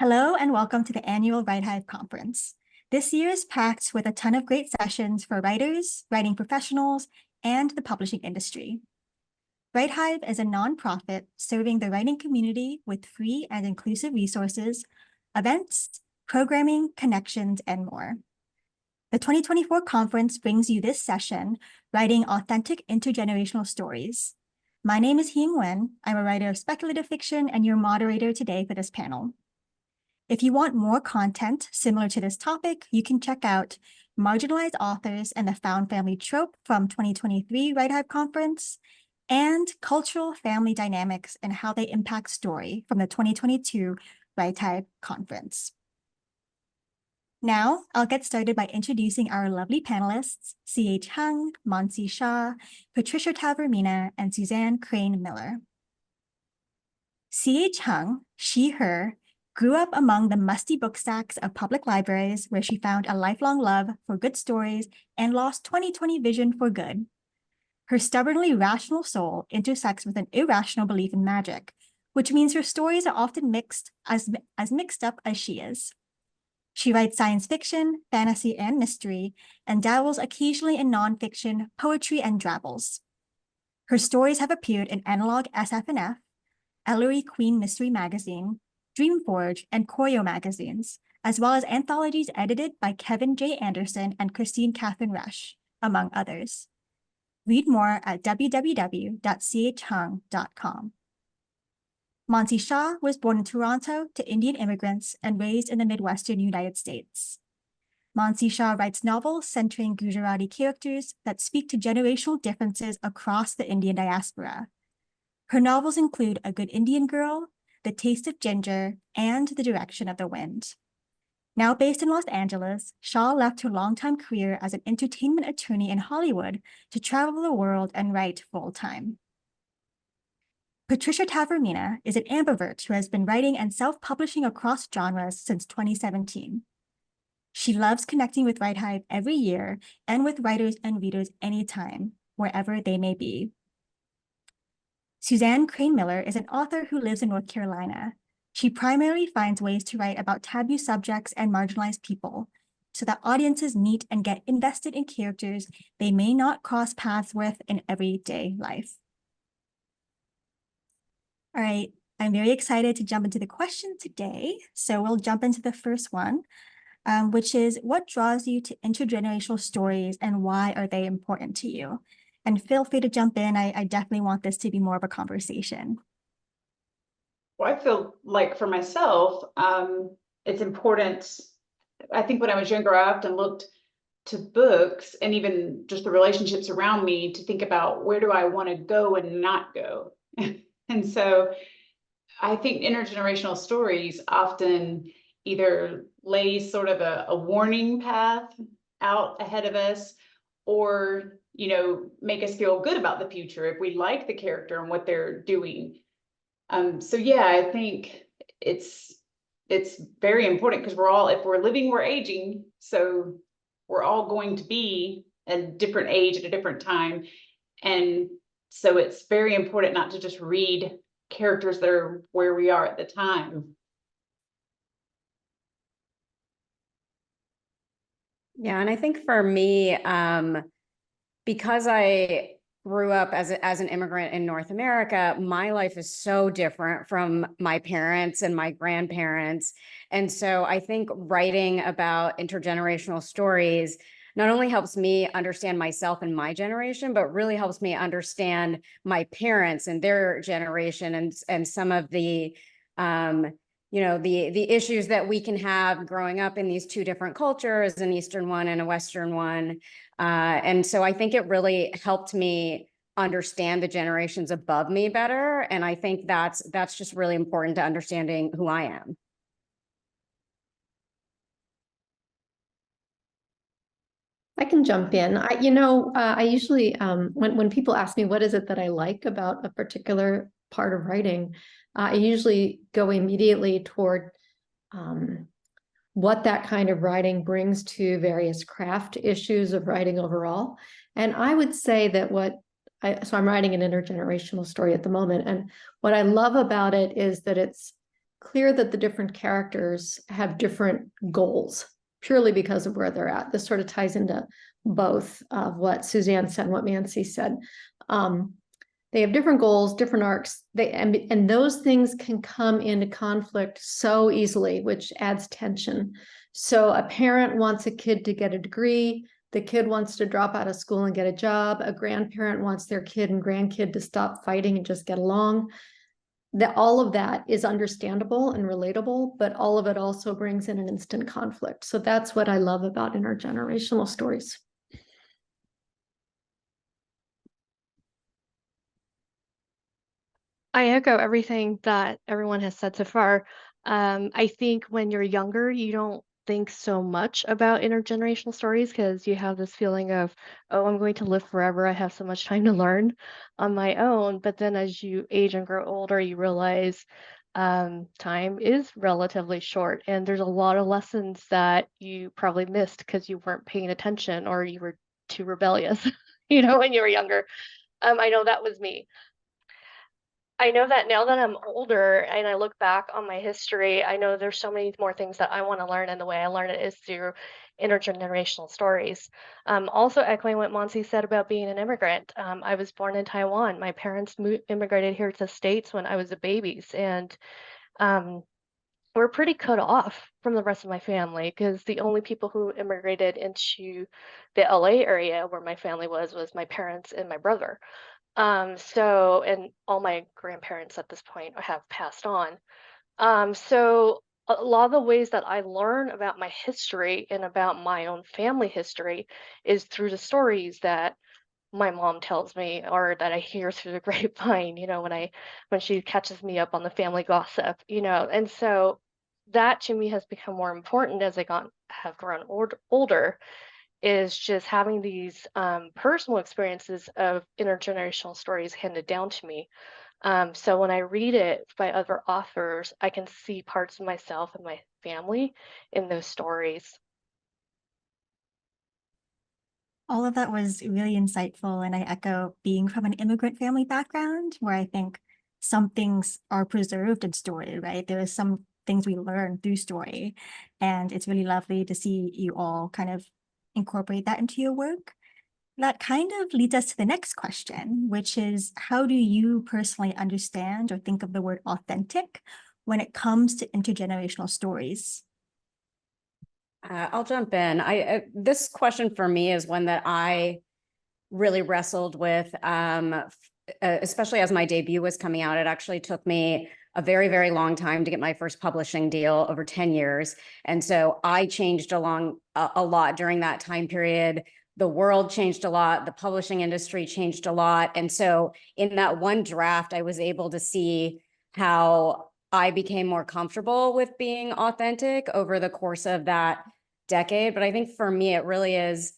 Hello and welcome to the annual WriteHive conference. This year is packed with a ton of great sessions for writers, writing professionals, and the publishing industry. WriteHive is a nonprofit serving the writing community with free and inclusive resources, events, programming, connections, and more. The 2024 conference brings you this session, Writing Authentic Intergenerational Stories. My name is Hien Nguyen. I'm a writer of speculative fiction and your moderator today for this panel. If you want more content similar to this topic, you can check out Marginalized Authors and the Found Family Trope from 2023 WriteHive Conference, and Cultural Family Dynamics and How They Impact Story from the 2022 WriteHive Conference. Now, I'll get started by introducing our lovely panelists, C.H. Hung, Mansi Shah, Patricia Tavormina, and Suzanne Crain Miller. C.H. Hung, she, her, grew up among the musty bookstacks of public libraries where she found a lifelong love for good stories and lost 20/20 vision for good. Her stubbornly rational soul intersects with an irrational belief in magic, which means her stories are often mixed up as she is. She writes science fiction, fantasy, and mystery, and dabbles occasionally in nonfiction, poetry, and drabbles. Her stories have appeared in Analog SF&F, Ellery Queen Mystery Magazine, Dreamforge, and Choreo magazines, as well as anthologies edited by Kevin J. Anderson and Christine Catherine Resch, among others. Read more at www.chhung.com. Mansi Shah was born in Toronto to Indian immigrants and raised in the Midwestern United States. Mansi Shah writes novels centering Gujarati characters that speak to generational differences across the Indian diaspora. Her novels include A Good Indian Girl, The Taste of Ginger, and The Direction of the Wind. Now based in Los Angeles, Shah left her longtime career as an entertainment attorney in Hollywood to travel the world and write full-time. Patricia Tavormina is an ambivert who has been writing and self-publishing across genres since 2017. She loves connecting with WriteHive every year and with writers and readers anytime, wherever they may be. Suzanne Crain Miller is an author who lives in North Carolina. She primarily finds ways to write about taboo subjects and marginalized people so that audiences meet and get invested in characters they may not cross paths with in everyday life. All right, I'm very excited to jump into the question today. So we'll jump into the first one, which is, what draws you to intergenerational stories and why are they important to you? And feel free to jump in. I definitely want this to be more of a conversation. Well, I feel like for myself, it's important. I think when I was younger, I often looked to books and even just the relationships around me to think about where do I want to go and not go. And so I think intergenerational stories often either lay sort of a warning path out ahead of us, or make us feel good about the future if we like the character and what they're doing. So yeah, I think it's very important because if we're living, we're aging. So we're all going to be a different age at a different time. And so it's very important not to just read characters that are where we are at the time. Yeah, and I think for me, because I grew up as an immigrant in North America, my life is so different from my parents and my grandparents. And so I think writing about intergenerational stories not only helps me understand myself and my generation, but really helps me understand my parents and their generation and some of the the issues that we can have growing up in these two different cultures, an Eastern one and a Western one. And so I think it really helped me understand the generations above me better. And I think that's just really important to understanding who I am. I can jump in. I usually, when people ask me what is it that I like about a particular part of writing, I usually go immediately toward what that kind of writing brings to various craft issues of writing overall. And I would say that so I'm writing an intergenerational story at the moment. And what I love about it is that it's clear that the different characters have different goals purely because of where they're at. This sort of ties into both of what Suzanne said and what Mansi said. They have different goals, different arcs, and those things can come into conflict so easily, which adds tension. So a parent wants a kid to get a degree, the kid wants to drop out of school and get a job, a grandparent wants their kid and grandkid to stop fighting and just get along. All of that is understandable and relatable, but all of it also brings in an instant conflict. So that's what I love about intergenerational stories. I echo everything that everyone has said so far. I think when you're younger, you don't think so much about intergenerational stories because you have this feeling of, oh, I'm going to live forever. I have so much time to learn on my own. But then as you age and grow older, you realize time is relatively short. And there's a lot of lessons that you probably missed because you weren't paying attention or you were too rebellious, when you were younger. I know that was me. I know that now that I'm older and I look back on my history, I know there's so many more things that I want to learn, and the way I learn it is through intergenerational stories. Also echoing what Mansi said about being an immigrant. I was born in Taiwan. My parents immigrated here to the States when I was a baby, and we're pretty cut off from the rest of my family because the only people who immigrated into the LA area where my family was my parents and my brother. And all my grandparents at this point have passed on. So a lot of the ways that I learn about my history and about my own family history is through the stories that my mom tells me or that I hear through the grapevine, when she catches me up on the family gossip, and so that to me has become more important as have grown older is just having these personal experiences of intergenerational stories handed down to me. So when I read it by other authors, I can see parts of myself and my family in those stories. All of that was really insightful, and I echo being from an immigrant family background where I think some things are preserved in story, right? There are some things we learn through story, and it's really lovely to see you all kind of incorporate that into your work. That kind of leads us to the next question, which is how do you personally understand or think of the word authentic when it comes to intergenerational stories? I'll jump in. This question for me is one that I really wrestled with, especially as my debut was coming out. It actually took me a very, very long time to get my first publishing deal, over 10 years. And so I changed along a lot during that time period. The world changed a lot. The publishing industry changed a lot. And so in that one draft, I was able to see how I became more comfortable with being authentic over the course of that decade. But I think for me, it really is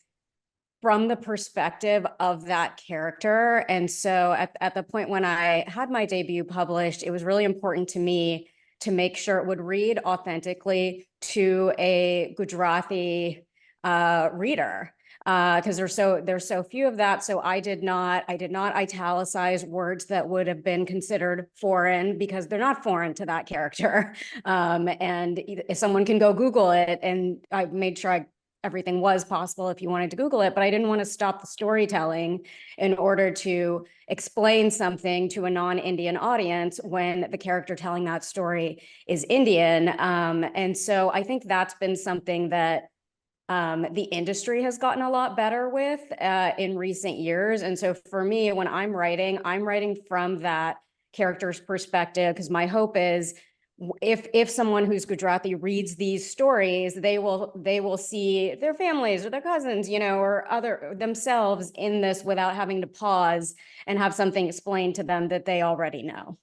from the perspective of that character. And so at the point when I had my debut published, it was really important to me to make sure it would read authentically to a Gujarati reader. Because there's so few of that. So I did not italicize words that would have been considered foreign because they're not foreign to that character. And if someone can go Google it, and I made sure everything was possible if you wanted to Google it, but I didn't want to stop the storytelling in order to explain something to a non-Indian audience when the character telling that story is Indian. And so I think that's been something that the industry has gotten a lot better with in recent years. And so for me, when I'm writing from that character's perspective, because my hope is if someone who's Gujarati reads these stories, they will see their families or their cousins, or other themselves in this without having to pause and have something explained to them that they already know.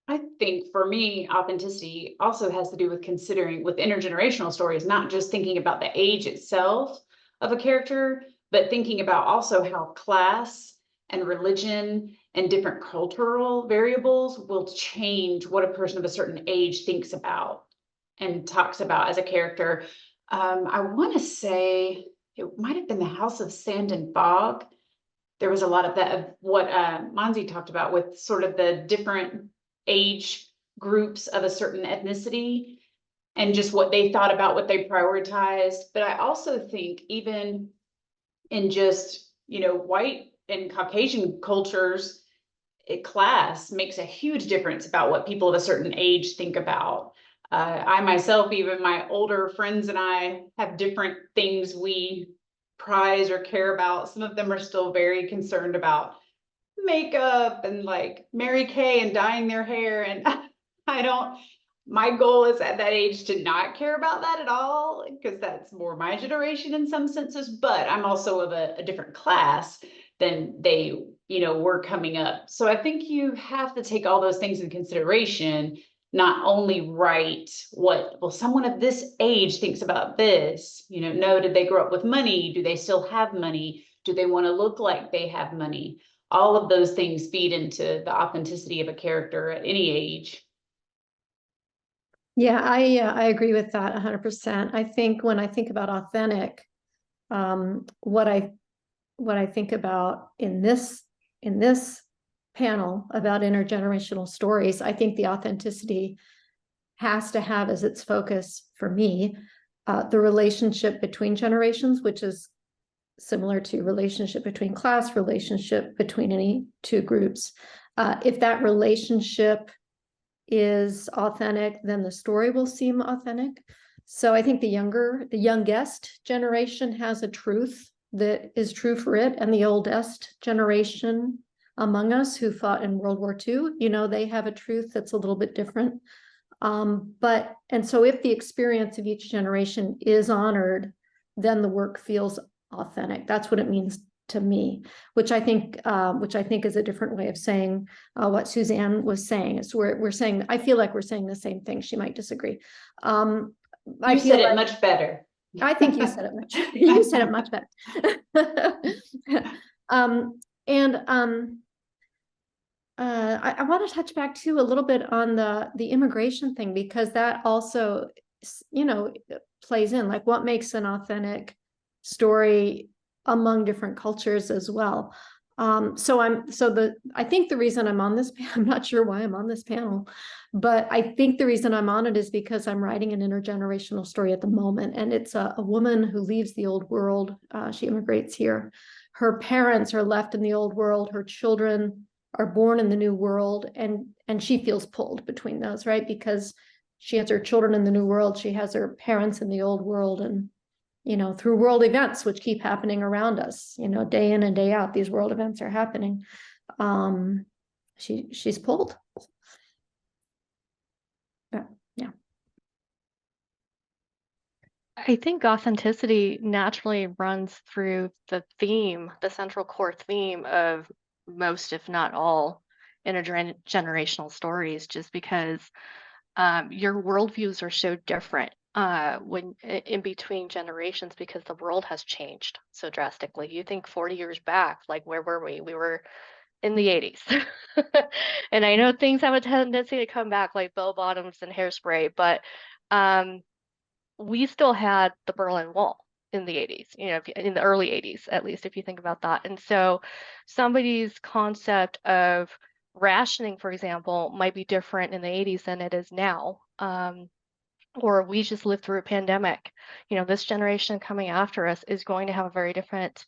I think for me, authenticity also has to do with considering with intergenerational stories, not just thinking about the age itself of a character, but thinking about also how class and religion and different cultural variables will change what a person of a certain age thinks about and talks about as a character. I want to say it might have been the House of Sand and Fog. there was a lot of that of what Mansi talked about with sort of the different age groups of a certain ethnicity and just what they thought about, what they prioritized. But I also think even in just, you know, white and Caucasian cultures, class makes a huge difference about what people of a certain age think about. I myself, even my older friends and I have different things we prize or care about. Some of them are still very concerned about makeup and like Mary Kay and dyeing their hair. And I don't, my goal is at that age to not care about that at all, because that's more my generation in some senses, but I'm also of a different class than they, you know, were coming up. So I think you have to take all those things into consideration, not only write what, well, someone of this age thinks about this, you know, no, did they grow up with money? Do they still have money? Do they want to look like they have money? All of those things feed into the authenticity of a character at any age. Yeah, I agree with that 100%. I think when I think about authentic, what I think about in this panel about intergenerational stories, I think the authenticity has to have as its focus for me the relationship between generations, which is similar to relationship between class, relationship between any two groups. If that relationship is authentic, then the story will seem authentic. So I think the youngest generation has a truth that is true for it, and the oldest generation among us who fought in World War II, you know, they have a truth that's a little bit different. And so if the experience of each generation is honored, then the work feels authentic. That's what it means to me, which I think is a different way of saying what Suzanne was saying. It's we're saying, I feel like we're saying the same thing. She might disagree. You said it much better. I think you said it much. You said it much better. I want to touch back too a little bit on the immigration thing, because that also, you know, plays in, like, what makes an authentic story among different cultures as well. I think the reason I'm on this, I'm not sure why I'm on this panel, but I think the reason I'm on it is because I'm writing an intergenerational story at the moment, and it's a woman who leaves the old world. She immigrates here. Her parents are left in the old world. Her children are born in the new world, and she feels pulled between those, right? Because she has her children in the new world, she has her parents in the old world, and you know, through world events which keep happening around us, you know, day in and day out, these world events are happening. She's pulled. Yeah. I think authenticity naturally runs through the central core theme of most, if not all, intergenerational stories, just because your worldviews are so different when in between generations, because the world has changed so drastically. You think 40 years back, like, where were we? We were in the 80s. And I know things have a tendency to come back, like bell bottoms and hairspray, but we still had the Berlin Wall in the 80s, you know, in the early 80s, at least, if you think about that. And so somebody's concept of rationing, for example, might be different in the 80s than it is now. Or we just lived through a pandemic. You know, this generation coming after us is going to have a very different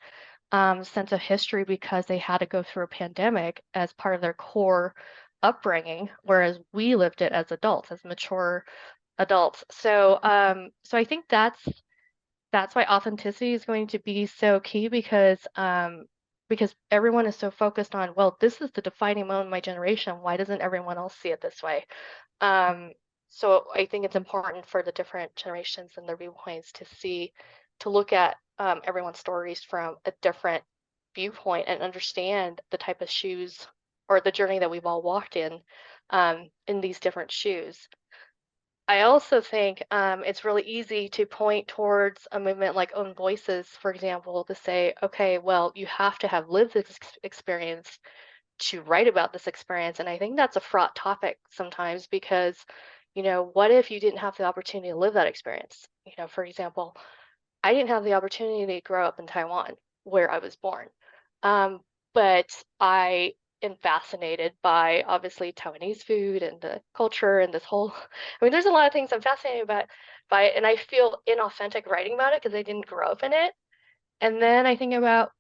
sense of history, because they had to go through a pandemic as part of their core upbringing, whereas we lived it as adults, as mature adults. So I think that's why authenticity is going to be so key, because everyone is so focused on, well, this is the defining moment of my generation. Why doesn't everyone else see it this way? So I think it's important for the different generations and their viewpoints to look at everyone's stories from a different viewpoint and understand the type of shoes or the journey that we've all walked in these different shoes. I also think it's really easy to point towards a movement like Own Voices, for example, to say, okay, well, you have to have lived this experience to write about this experience. And I think that's a fraught topic sometimes, because, you know, what if you didn't have the opportunity to live that experience? You know, for example, I didn't have the opportunity to grow up in Taiwan, where I was born. but I am fascinated by obviously Taiwanese food and the culture and this whole, I mean, there's a lot of things I'm fascinated by it, and I feel inauthentic writing about it because I didn't grow up in it. And then I think about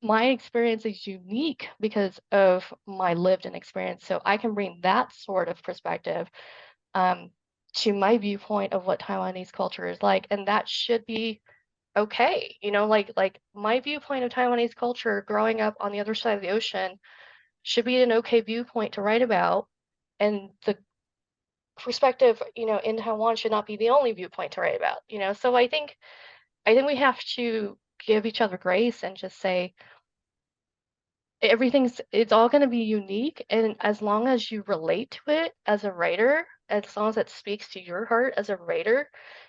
my experience is unique because of my lived in experience. So I can bring that sort of perspective um, to my viewpoint of what Taiwanese culture is like. And that should be okay. You know, like my viewpoint of Taiwanese culture growing up on the other side of the ocean should be an okay viewpoint to write about. And the perspective, in Taiwan should not be the only viewpoint to write about, So I think we have to give each other grace and just say, it's all going to be unique, and as long as you relate to it as a writer, as long as it speaks to your heart as a writer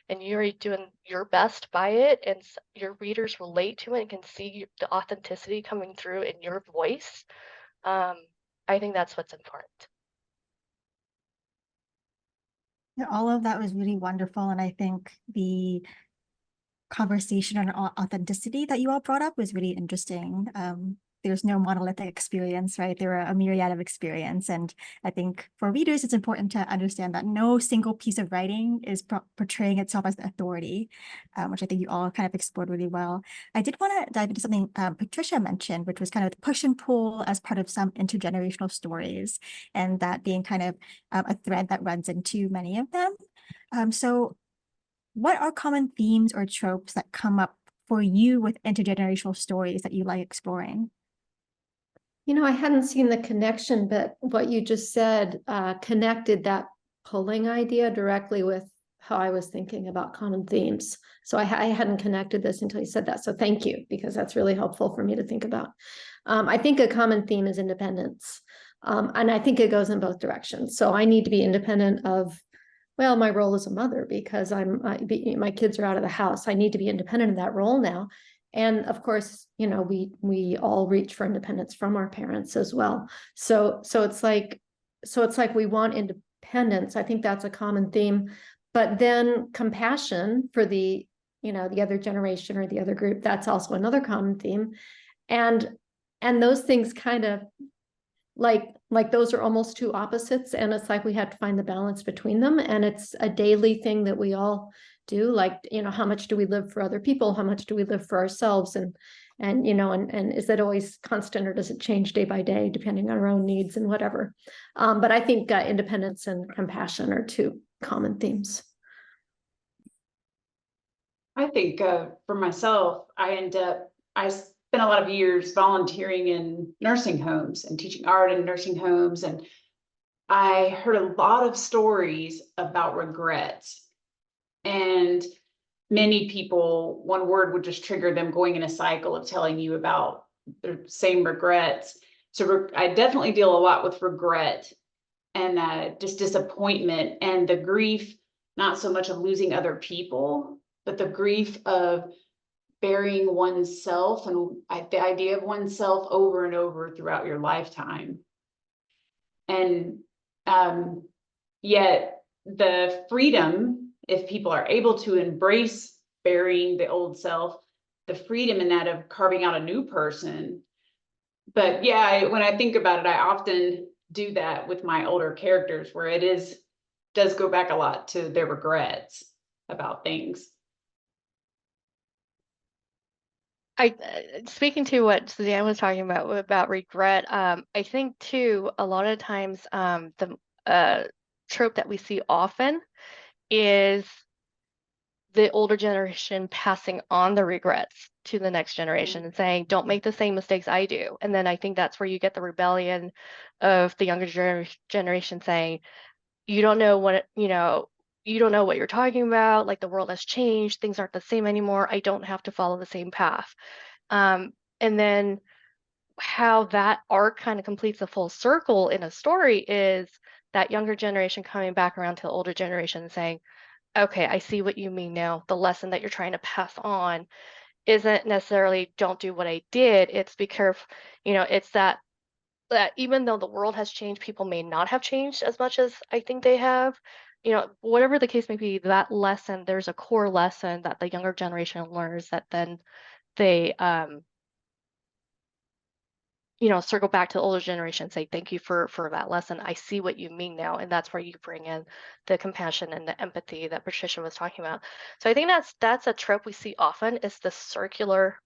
and you're doing your best by it and your readers relate to it and can see the authenticity coming through in your voice, um, I think that's what's important. Yeah, all of that was really wonderful. And I think the conversation on authenticity that you all brought up was really interesting. There's no monolithic experience, right? There are a myriad of experience. And I think for readers, it's important to understand that no single piece of writing is portraying itself as the authority, which I think you all kind of explored really well. I did want to dive into something Patricia mentioned, which was kind of the push and pull as part of some intergenerational stories, and that being kind of a thread that runs into many of them. So what are common themes or tropes that come up for you with intergenerational stories that you like exploring? I hadn't seen the connection, but what you just said connected that pulling idea directly with how I was thinking about common themes. So I hadn't connected this until you said that. So thank you, because that's really helpful for me to think about. I think a common theme is independence. And I think it goes in both directions. So I need to be independent of, well, my role as a mother, because my kids are out of the house. I need to be independent of that role now. And of course, we all reach for independence from our parents as well. So it's like we want independence. I think that's a common theme. But then compassion for the other generation or the other group, that's also another common theme. And those things kind of like those are almost two opposites, and it's like we have to find the balance between them, and it's a daily thing that we all do. Like, how much do we live for other people, how much do we live for ourselves, and is that always constant, or does it change day by day depending on our own needs and whatever. But I think independence and compassion are two common themes. I think for myself, I spent a lot of years volunteering in nursing homes and teaching art in nursing homes. And I heard a lot of stories about regrets. And many people, one word would just trigger them going in a cycle of telling you about the same regrets. So I definitely deal a lot with regret and just disappointment and the grief, not so much of losing other people, but the grief of burying oneself and the idea of oneself over and over throughout your lifetime. And yet the freedom, if people are able to embrace burying the old self, the freedom in that of carving out a new person. But yeah, when I think about it, I often do that with my older characters, where does go back a lot to their regrets about things. Speaking to what Suzanne was talking about regret, I think too, a lot of times the trope that we see often is the older generation passing on the regrets to the next generation and saying, don't make the same mistakes I do. And then I think that's where you get the rebellion of the younger generation saying, you don't know what you're talking about. Like, the world has changed. Things aren't the same anymore. I don't have to follow the same path. And then how that arc kind of completes a full circle in a story is that younger generation coming back around to the older generation and saying, okay, I see what you mean now. The lesson that you're trying to pass on isn't necessarily don't do what I did. It's be careful, it's that even though the world has changed, people may not have changed as much as I think they have. Whatever the case may be, that lesson, there's a core lesson that the younger generation learns that then they circle back to the older generation, say, thank you for that lesson. I see what you mean now. And that's where you bring in the compassion and the empathy that Patricia was talking about. So I think that's a trope we see often, is the circular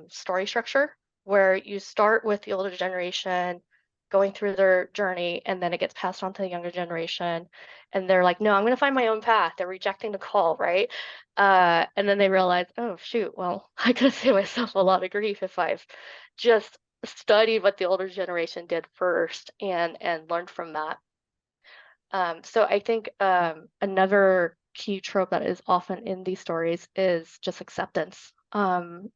story structure, where you start with the older generation going through their journey, and then it gets passed on to the younger generation, and they're like, no, I'm going to find my own path. They're rejecting the call, right? And then they realize, oh shoot, well, I could save myself a lot of grief if I've just studied what the older generation did first and learned from that. So I think another key trope that is often in these stories is just acceptance.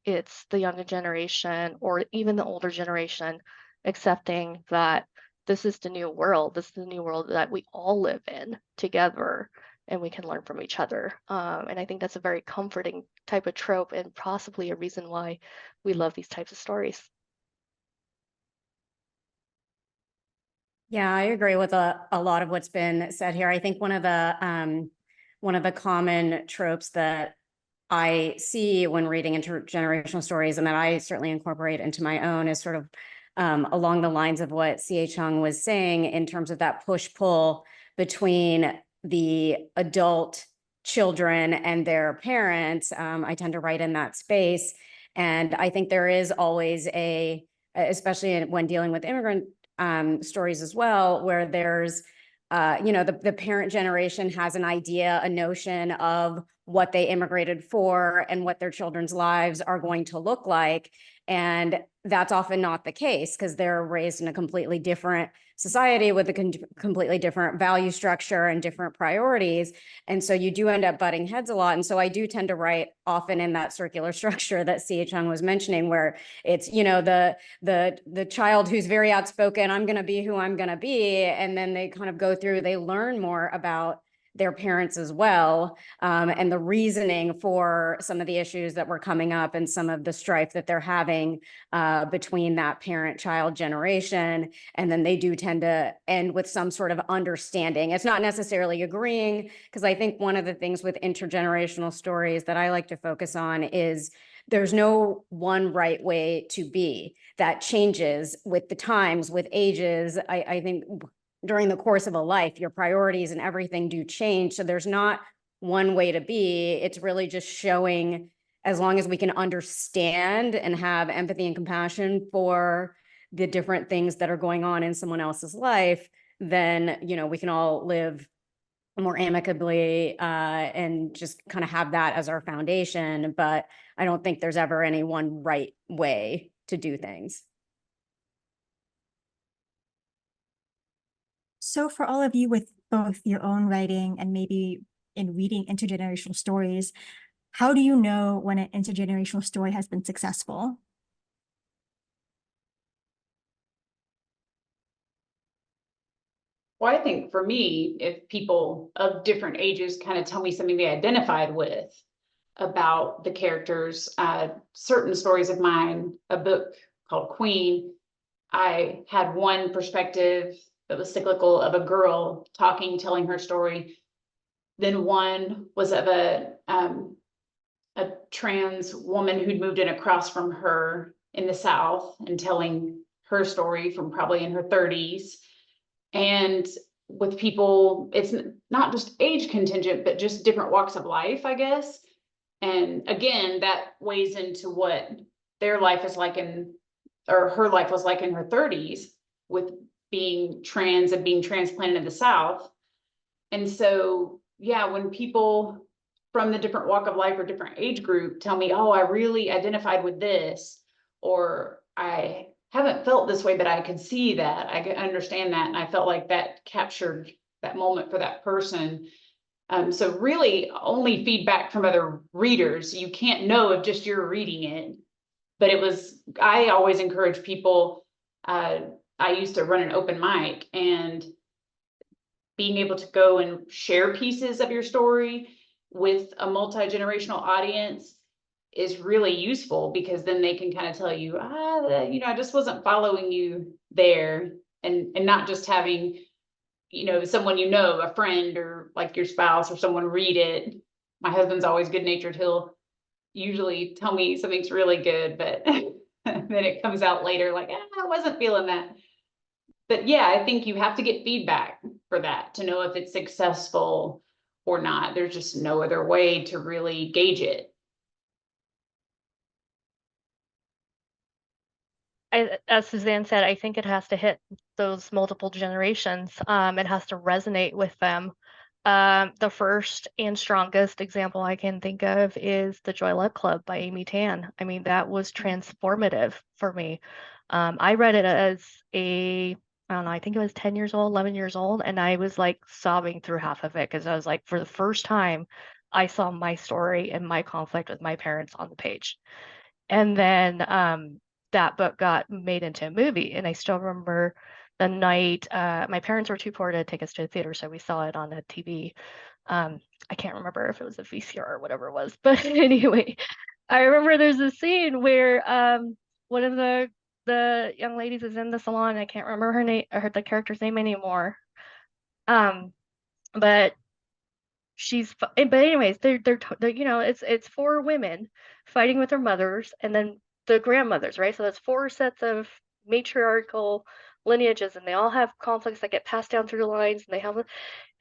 It's the younger generation or even the older generation accepting that this is the new world. This is the new world that we all live in together, and we can learn from each other. And I think that's a very comforting type of trope, and possibly a reason why we love these types of stories. Yeah, I agree with a lot of what's been said here. I think one of the common tropes that I see when reading intergenerational stories, and that I certainly incorporate into my own, is sort of along the lines of what C.H. Hung was saying, in terms of that push-pull between the adult children and their parents. I tend to write in that space. And I think there is always especially when dealing with immigrant stories as well, where there's, the parent generation has an idea, a notion of what they immigrated for and what their children's lives are going to look like. And that's often not the case, because they're raised in a completely different society with a completely different value structure and different priorities. And so you do end up butting heads a lot. And so I do tend to write often in that circular structure that C.H. Hung was mentioning, where it's, the child who's very outspoken, I'm going to be who I'm going to be. And then they kind of go through, they learn more about their parents as well, and the reasoning for some of the issues that were coming up and some of the strife that they're having between that parent-child generation. And then they do tend to end with some sort of understanding. It's not necessarily agreeing, because I think one of the things with intergenerational stories that I like to focus on is there's no one right way to be. That changes with the times, with ages. I think during the course of a life, your priorities and everything do change. So there's not one way to be. It's really just showing, as long as we can understand and have empathy and compassion for the different things that are going on in someone else's life, then, we can all live more amicably and just kind of have that as our foundation. But I don't think there's ever any one right way to do things. So for all of you with both your own writing and maybe in reading intergenerational stories, how do you know when an intergenerational story has been successful? Well, I think for me, if people of different ages kind of tell me something they identified with about the characters, certain stories of mine, a book called Queen, I had one perspective that was cyclical of a girl talking, telling her story. Then one was of a trans woman who'd moved in across from her in the South and telling her story from probably in her 30s. And with people, it's not just age contingent, but just different walks of life, I guess. And again, that weighs into what their life is like or her life was like in her 30s, with being trans and being transplanted in the South. And so, yeah, when people from the different walk of life or different age group tell me, oh, I really identified with this, or I haven't felt this way, but I could see that, I could understand that, and I felt like that captured that moment for that person. So really only feedback from other readers. You can't know if just you're reading it. But I always encourage people, I used to run an open mic, and being able to go and share pieces of your story with a multi-generational audience is really useful, because then they can kind of tell you, I just wasn't following you there, and not just having, someone, a friend or like your spouse or someone read it. My husband's always good-natured. He'll usually tell me something's really good, but then it comes out later like, I wasn't feeling that. But yeah, I think you have to get feedback for that to know if it's successful or not. There's just no other way to really gauge it. As Suzanne said, I think it has to hit those multiple generations. It has to resonate with them. The first and strongest example I can think of is The Joy Luck Club by Amy Tan. I mean, that was transformative for me. I read it as I don't know, I think it was 10 years old, 11 years old, and I was like sobbing through half of it because I was like, for the first time, I saw my story and my conflict with my parents on the page. And then that book got made into a movie. And I still remember the night my parents were too poor to take us to the theater, so we saw it on a TV. I can't remember if it was a VCR or whatever it was, but anyway, I remember there's a scene where one of the young ladies is in the salon. I can't remember her name or the character's name anymore. But but anyways, they're you know, it's four women fighting with their mothers and then the grandmothers, right? So that's four sets of matriarchal lineages, and they all have conflicts that get passed down through the lines, and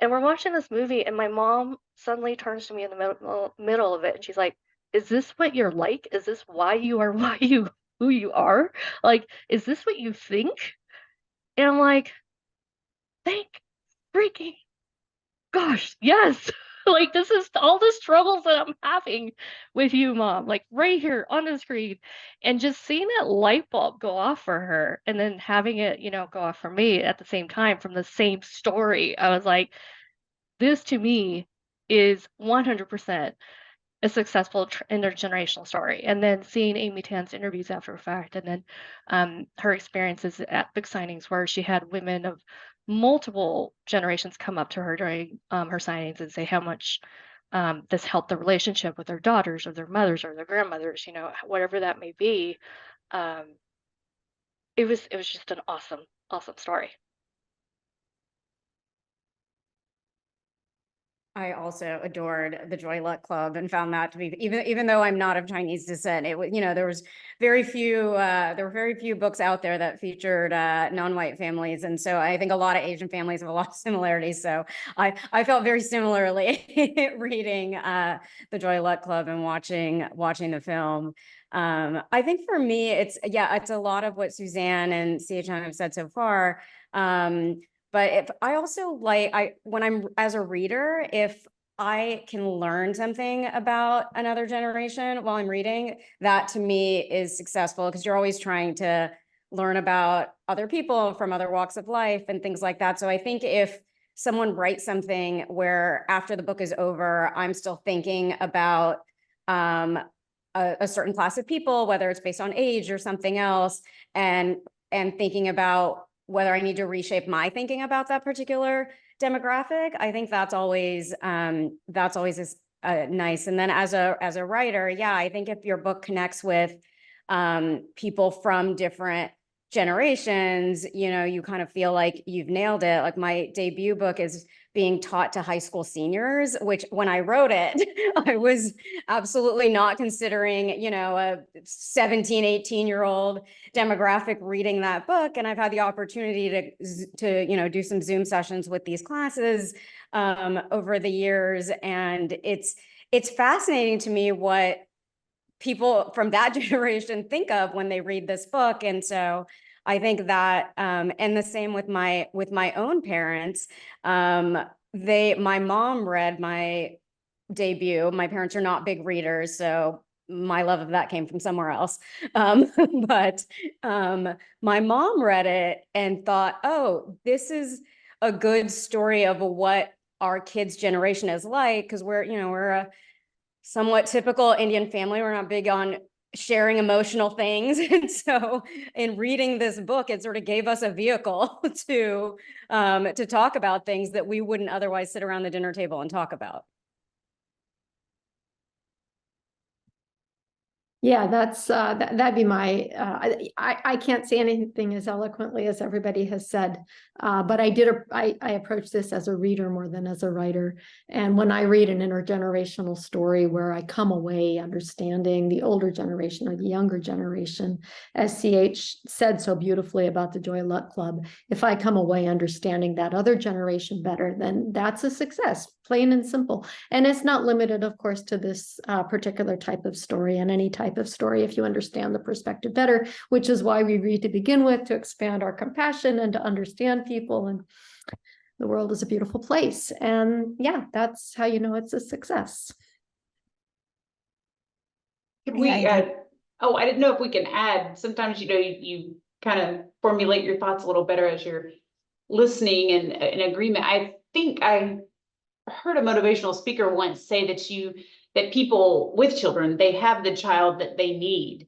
and we're watching this movie, and my mom suddenly turns to me in the middle of it, and she's like, "Is this what you're like? Is this why you are who you are? Like, is this what you think?" And I'm like, "Thank freaking gosh, yes." Like, this is all the struggles that I'm having with you, mom, like right here on the screen. And just seeing that light bulb go off for her and then having it, go off for me at the same time from the same story. I was like, this to me is 100% a successful intergenerational story. And then seeing Amy Tan's interviews after the fact, and then her experiences at book signings where she had women of multiple generations come up to her during her signings and say how much this helped the relationship with their daughters or their mothers or their grandmothers, whatever that may be. Um, it was just an awesome story. I also adored the Joy Luck Club and found that to be, even though I'm not of Chinese descent, it was, there was very few, there were very few books out there that featured non-white families. And so I think a lot of Asian families have a lot of similarities. So I felt very similarly reading the Joy Luck Club and watching the film. I think for me, it's a lot of what Suzanne and CHM have said so far. But if I also when I'm as a reader, if I can learn something about another generation while I'm reading, that to me is successful because you're always trying to learn about other people from other walks of life and things like that. So I think if someone writes something where after the book is over, I'm still thinking about a certain class of people, whether it's based on age or something else, and thinking about whether I need to reshape my thinking about that particular demographic, I think that's always nice. And then as a writer, I think if your book connects with people from different generations, you kind of feel like you've nailed it. Like my debut book is being taught to high school seniors, which when I wrote it, I was absolutely not considering, a 17, 18-year-old demographic reading that book. And I've had the opportunity to do some Zoom sessions with these classes over the years. And it's fascinating to me what people from that generation think of when they read this book. And so I think that, and the same with my own parents, my mom read my debut. My parents are not big readers, so my love of that came from somewhere else. But my mom read it and thought, oh, this is a good story of what our kids' generation is like, because we're a somewhat typical Indian family. We're not big on sharing emotional things. And so in reading this book, it sort of gave us a vehicle to talk about things that we wouldn't otherwise sit around the dinner table and talk about. Yeah, that's that'd be my I can't say anything as eloquently as everybody has said, but I approach this as a reader more than as a writer. And when I read an intergenerational story where I come away understanding the older generation or the younger generation, as CH said so beautifully about the Joy Luck Club, if I come away understanding that other generation better, then that's a success, plain and simple. And it's not limited, of course, to this particular type of story and any type of story if you understand the perspective better, which is why we read to begin with, to expand our compassion and to understand people. And the world is a beautiful place. And yeah, that's how you know it's a success. Could Yeah, we I add? Oh, I didn't know if we can add. Sometimes, you kind of formulate your thoughts a little better as you're listening and in agreement. I think I heard a motivational speaker once say that people with children, they have the child that they need,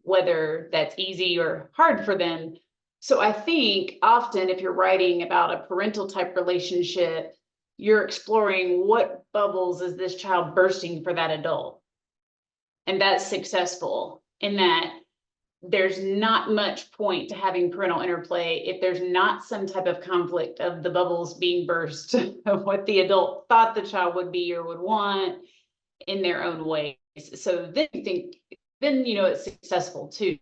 whether that's easy or hard for them. So I think often if you're writing about a parental type relationship, you're exploring what bubbles is this child bursting for that adult. And that's successful in that there's not much point to having parental interplay if there's not some type of conflict of the bubbles being burst of what the adult thought the child would be or would want in their own ways. So then it's successful too.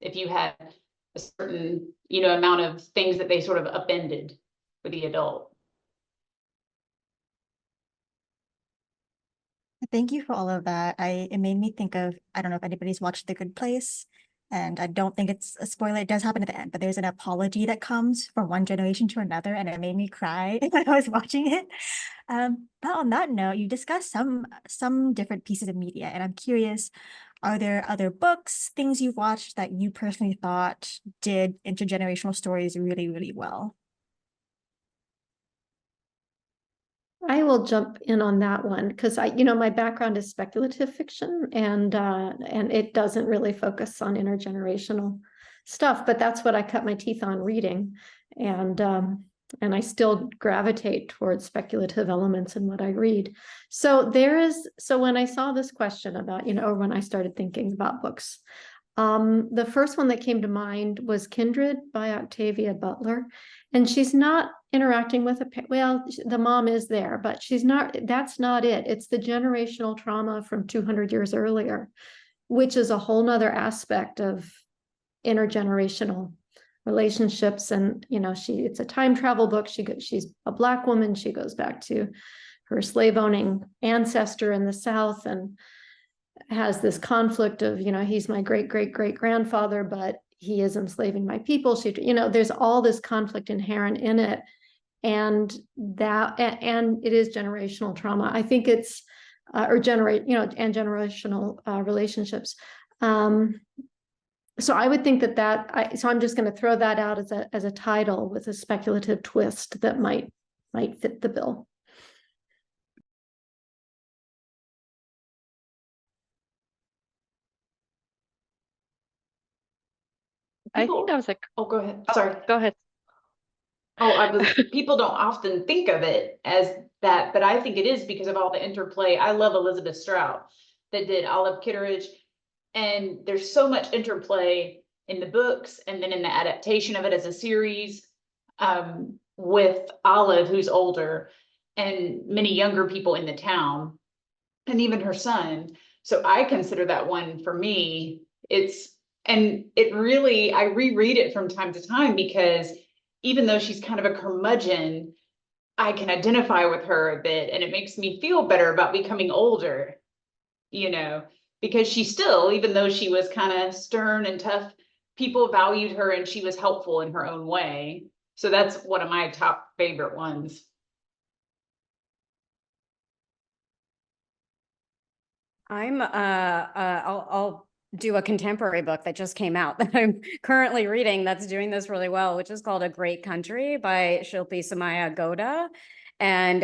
If you had a certain, amount of things that they sort of upended for the adult. Thank you for all of that. It made me think of, I don't know if anybody's watched The Good Place, and I don't think it's a spoiler. It does happen at the end, but there's an apology that comes from one generation to another, and it made me cry when I was watching it. But on that note, you discussed some different pieces of media, and I'm curious, are there other books, things you've watched that you personally thought did intergenerational stories really, really well? I will jump in on that one because my background is speculative fiction, and it doesn't really focus on intergenerational stuff, but that's what I cut my teeth on reading, and I still gravitate towards speculative elements in what I read. So when I saw this question about, or when I started thinking about books, the first one that came to mind was Kindred by Octavia Butler. And she's not interacting with the mom is there, but that's not it. It's the generational trauma from 200 years earlier, which is a whole nother aspect of intergenerational relationships. And, it's a time travel book. She's a Black woman. She goes back to her slave owning ancestor in the South and has this conflict of, he's my great, great, great grandfather, but he is enslaving my people. There's all this conflict inherent in it. And it is generational trauma. I think it's, and generational relationships. So I would think so I'm just going to throw that out as a title with a speculative twist that might fit the bill. I think that was like, Oh, go ahead. Sorry. go ahead. People don't often think of it as that, but I think it is because of all the interplay. I love Elizabeth Strout that did Olive Kitteridge, and there's so much interplay in the books and then in the adaptation of it as a series, with Olive, who's older, and many younger people in the town, and even her son. So I consider that one for me. I reread it from time to time because even though she's kind of a curmudgeon, I can identify with her a bit, and it makes me feel better about becoming older, because she still, even though she was kind of stern and tough, people valued her and she was helpful in her own way. So that's one of my top favorite ones. I'll do a contemporary book that just came out that I'm currently reading that's doing this really well, which is called A Great Country by Shilpi Somaya Goda. And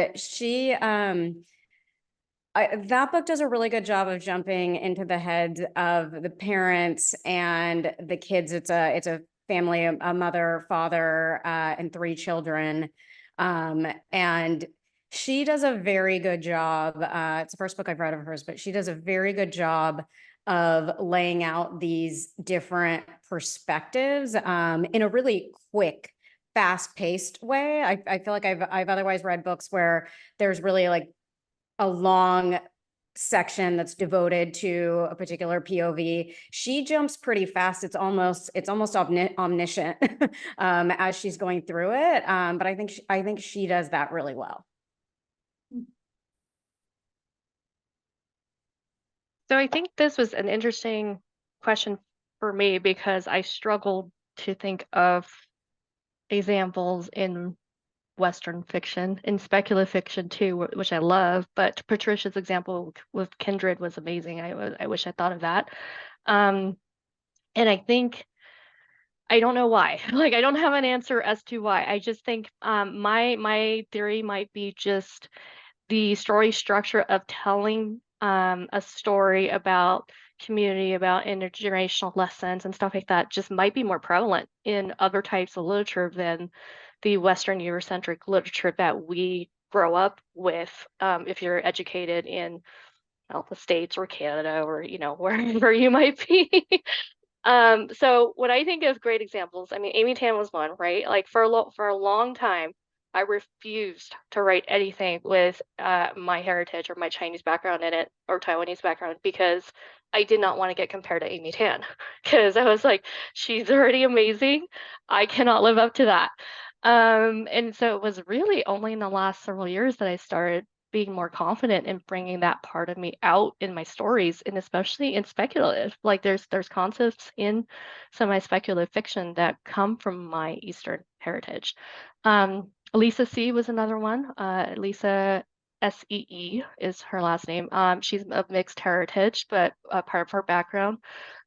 that book does a really good job of jumping into the heads of the parents and the kids. It's a family, a mother, father, and 3 children. And she does a very good job. It's the first book I've read of hers, but she does a very good job of laying out these different perspectives in a really quick, fast-paced way. I feel like I've otherwise read books where there's really like a long section that's devoted to a particular POV. She jumps pretty fast. It's almost omniscient as she's going through it. But I think she does that really well. So I think this was an interesting question for me because I struggled to think of examples in Western fiction, in speculative fiction too, which I love. But Patricia's example with Kindred was amazing. I wish I thought of that. And I think I don't know why. Like I don't have an answer as to why. I just think my theory might be just the story structure of telling a story about community, about intergenerational lessons and stuff like that just might be more prevalent in other types of literature than the Western Eurocentric literature that we grow up with. If you're educated in the States or Canada or, wherever you might be. So when I think of great examples, I mean, Amy Tan was one, right? Like for a long time, I refused to write anything with my heritage or my Chinese background in it or Taiwanese background because I did not want to get compared to Amy Tan because I was like, she's already amazing. I cannot live up to that. And so it was really only in the last several years that I started being more confident in bringing that part of me out in my stories, and especially in speculative. Like there's concepts in semi-speculative fiction that come from my Eastern heritage. Lisa C was another one. Lisa SEE is her last name. She's of mixed heritage, but part of her background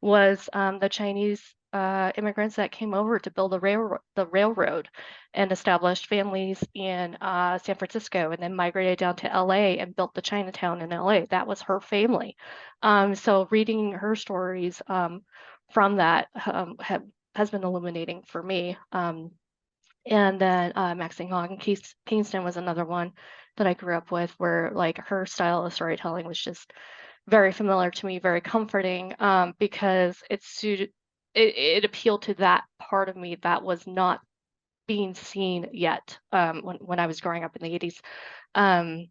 was the Chinese immigrants that came over to build the railroad and established families in San Francisco and then migrated down to LA and built the Chinatown in LA. That was her family. So reading her stories from that has been illuminating for me. And then Maxine Hong Kingston was another one that I grew up with where like her style of storytelling was just very familiar to me, very comforting because it appealed to that part of me that was not being seen yet when I was growing up in the 80s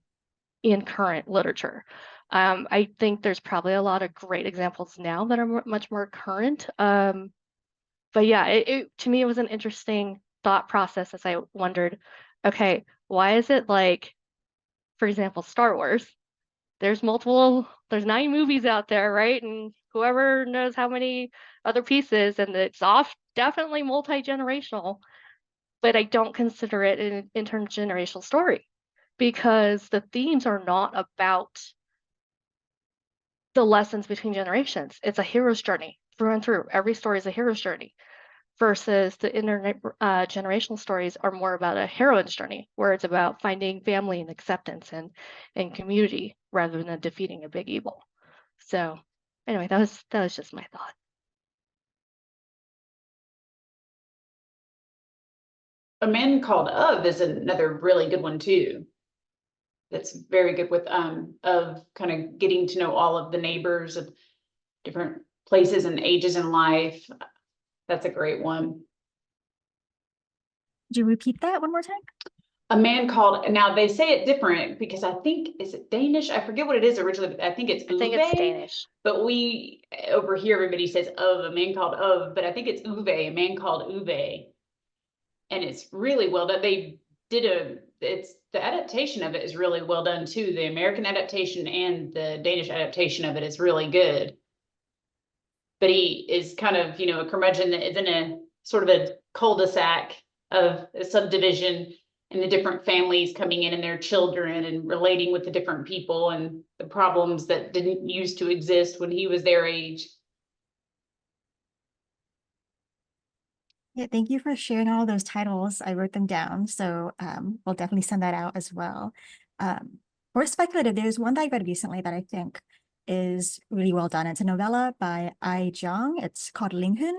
in current literature. I think there's probably a lot of great examples now that are much more current. But yeah, to me, it was an interesting thought process as I wondered, okay, why is it like, for example, Star Wars? There's 9 movies out there, right? And whoever knows how many other pieces, and it's definitely multi-generational, but I don't consider it an intergenerational story because the themes are not about the lessons between generations. It's a hero's journey through and through. Every story is a hero's journey versus the intergenerational stories are more about a heroine's journey where it's about finding family and acceptance and community rather than defeating a big evil. So anyway, that was just my thought. A Man Called Of is another really good one too. That's very good with of kind of getting to know all of the neighbors of different places and ages in life. That's a great one. Could you repeat that one more time? A Man Called, now they say it different because I think, is it Danish? I forget what it is originally, but I think it's I think Uwe. it's Danish. But we, over here, everybody says of, A Man Called Of, but I think it's Uwe, A Man Called Uwe. And it's really well that they did the adaptation of it is really well done too. The American adaptation and the Danish adaptation of it is really good. But he is kind of, a curmudgeon that is in a sort of a cul-de-sac of a subdivision and the different families coming in and their children and relating with the different people and the problems that didn't used to exist when he was their age. Yeah, thank you for sharing all those titles. I wrote them down, so we'll definitely send that out as well. For speculative, there's one that I read recently that I think is really well done. It's a novella by Ai Zhang. It's called Linghun,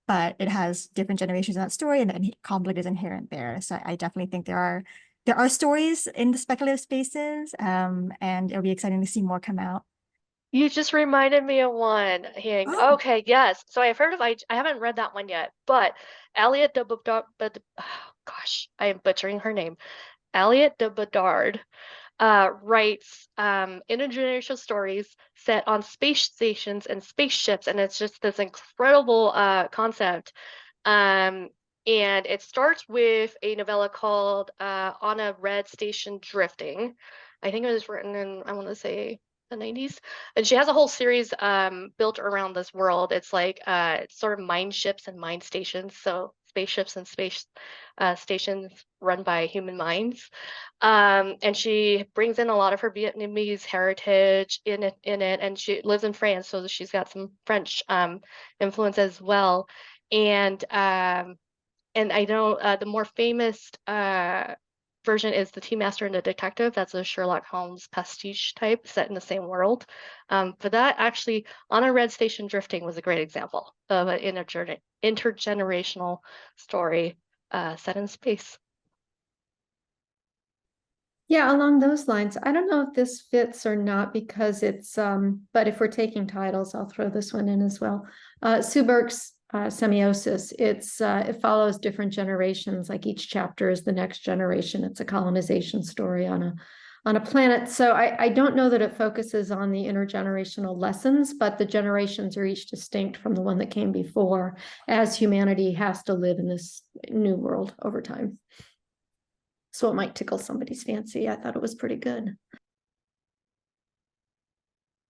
but it has different generations of that story, and the conflict is inherent there. So I definitely think there are stories in the speculative spaces, and it'll be exciting to see more come out. You just reminded me of one, Hien. Oh. Okay, yes. So I've heard of I haven't read that one yet, but Elliot de Bedard, oh, gosh, I am butchering her name. Elliot de Bedard writes intergenerational stories set on space stations and spaceships, and it's just this incredible concept. Um, and it starts with a novella called On a Red Station Drifting. I think it was written in, I want to say, the 90s. And she has a whole series built around this world. It's like sort of mine ships and mine stations. So spaceships and space stations run by human minds. And she brings in a lot of her Vietnamese heritage in it, and she lives in France, so she's got some French influence as well. And I know the more famous version is The Tea Master and the Detective. That's a Sherlock Holmes pastiche type set in the same world. But that actually, On a Red Station Drifting was a great example of an intergenerational story set in space. Yeah, along those lines, I don't know if this fits or not because it's, but if we're taking titles, I'll throw this one in as well. Sue Burke's Semiosis, it follows different generations, like each chapter is the next generation. It's a colonization story on a planet. So I don't know that it focuses on the intergenerational lessons, but the generations are each distinct from the one that came before, as humanity has to live in this new world over time. So it might tickle somebody's fancy. I thought it was pretty good.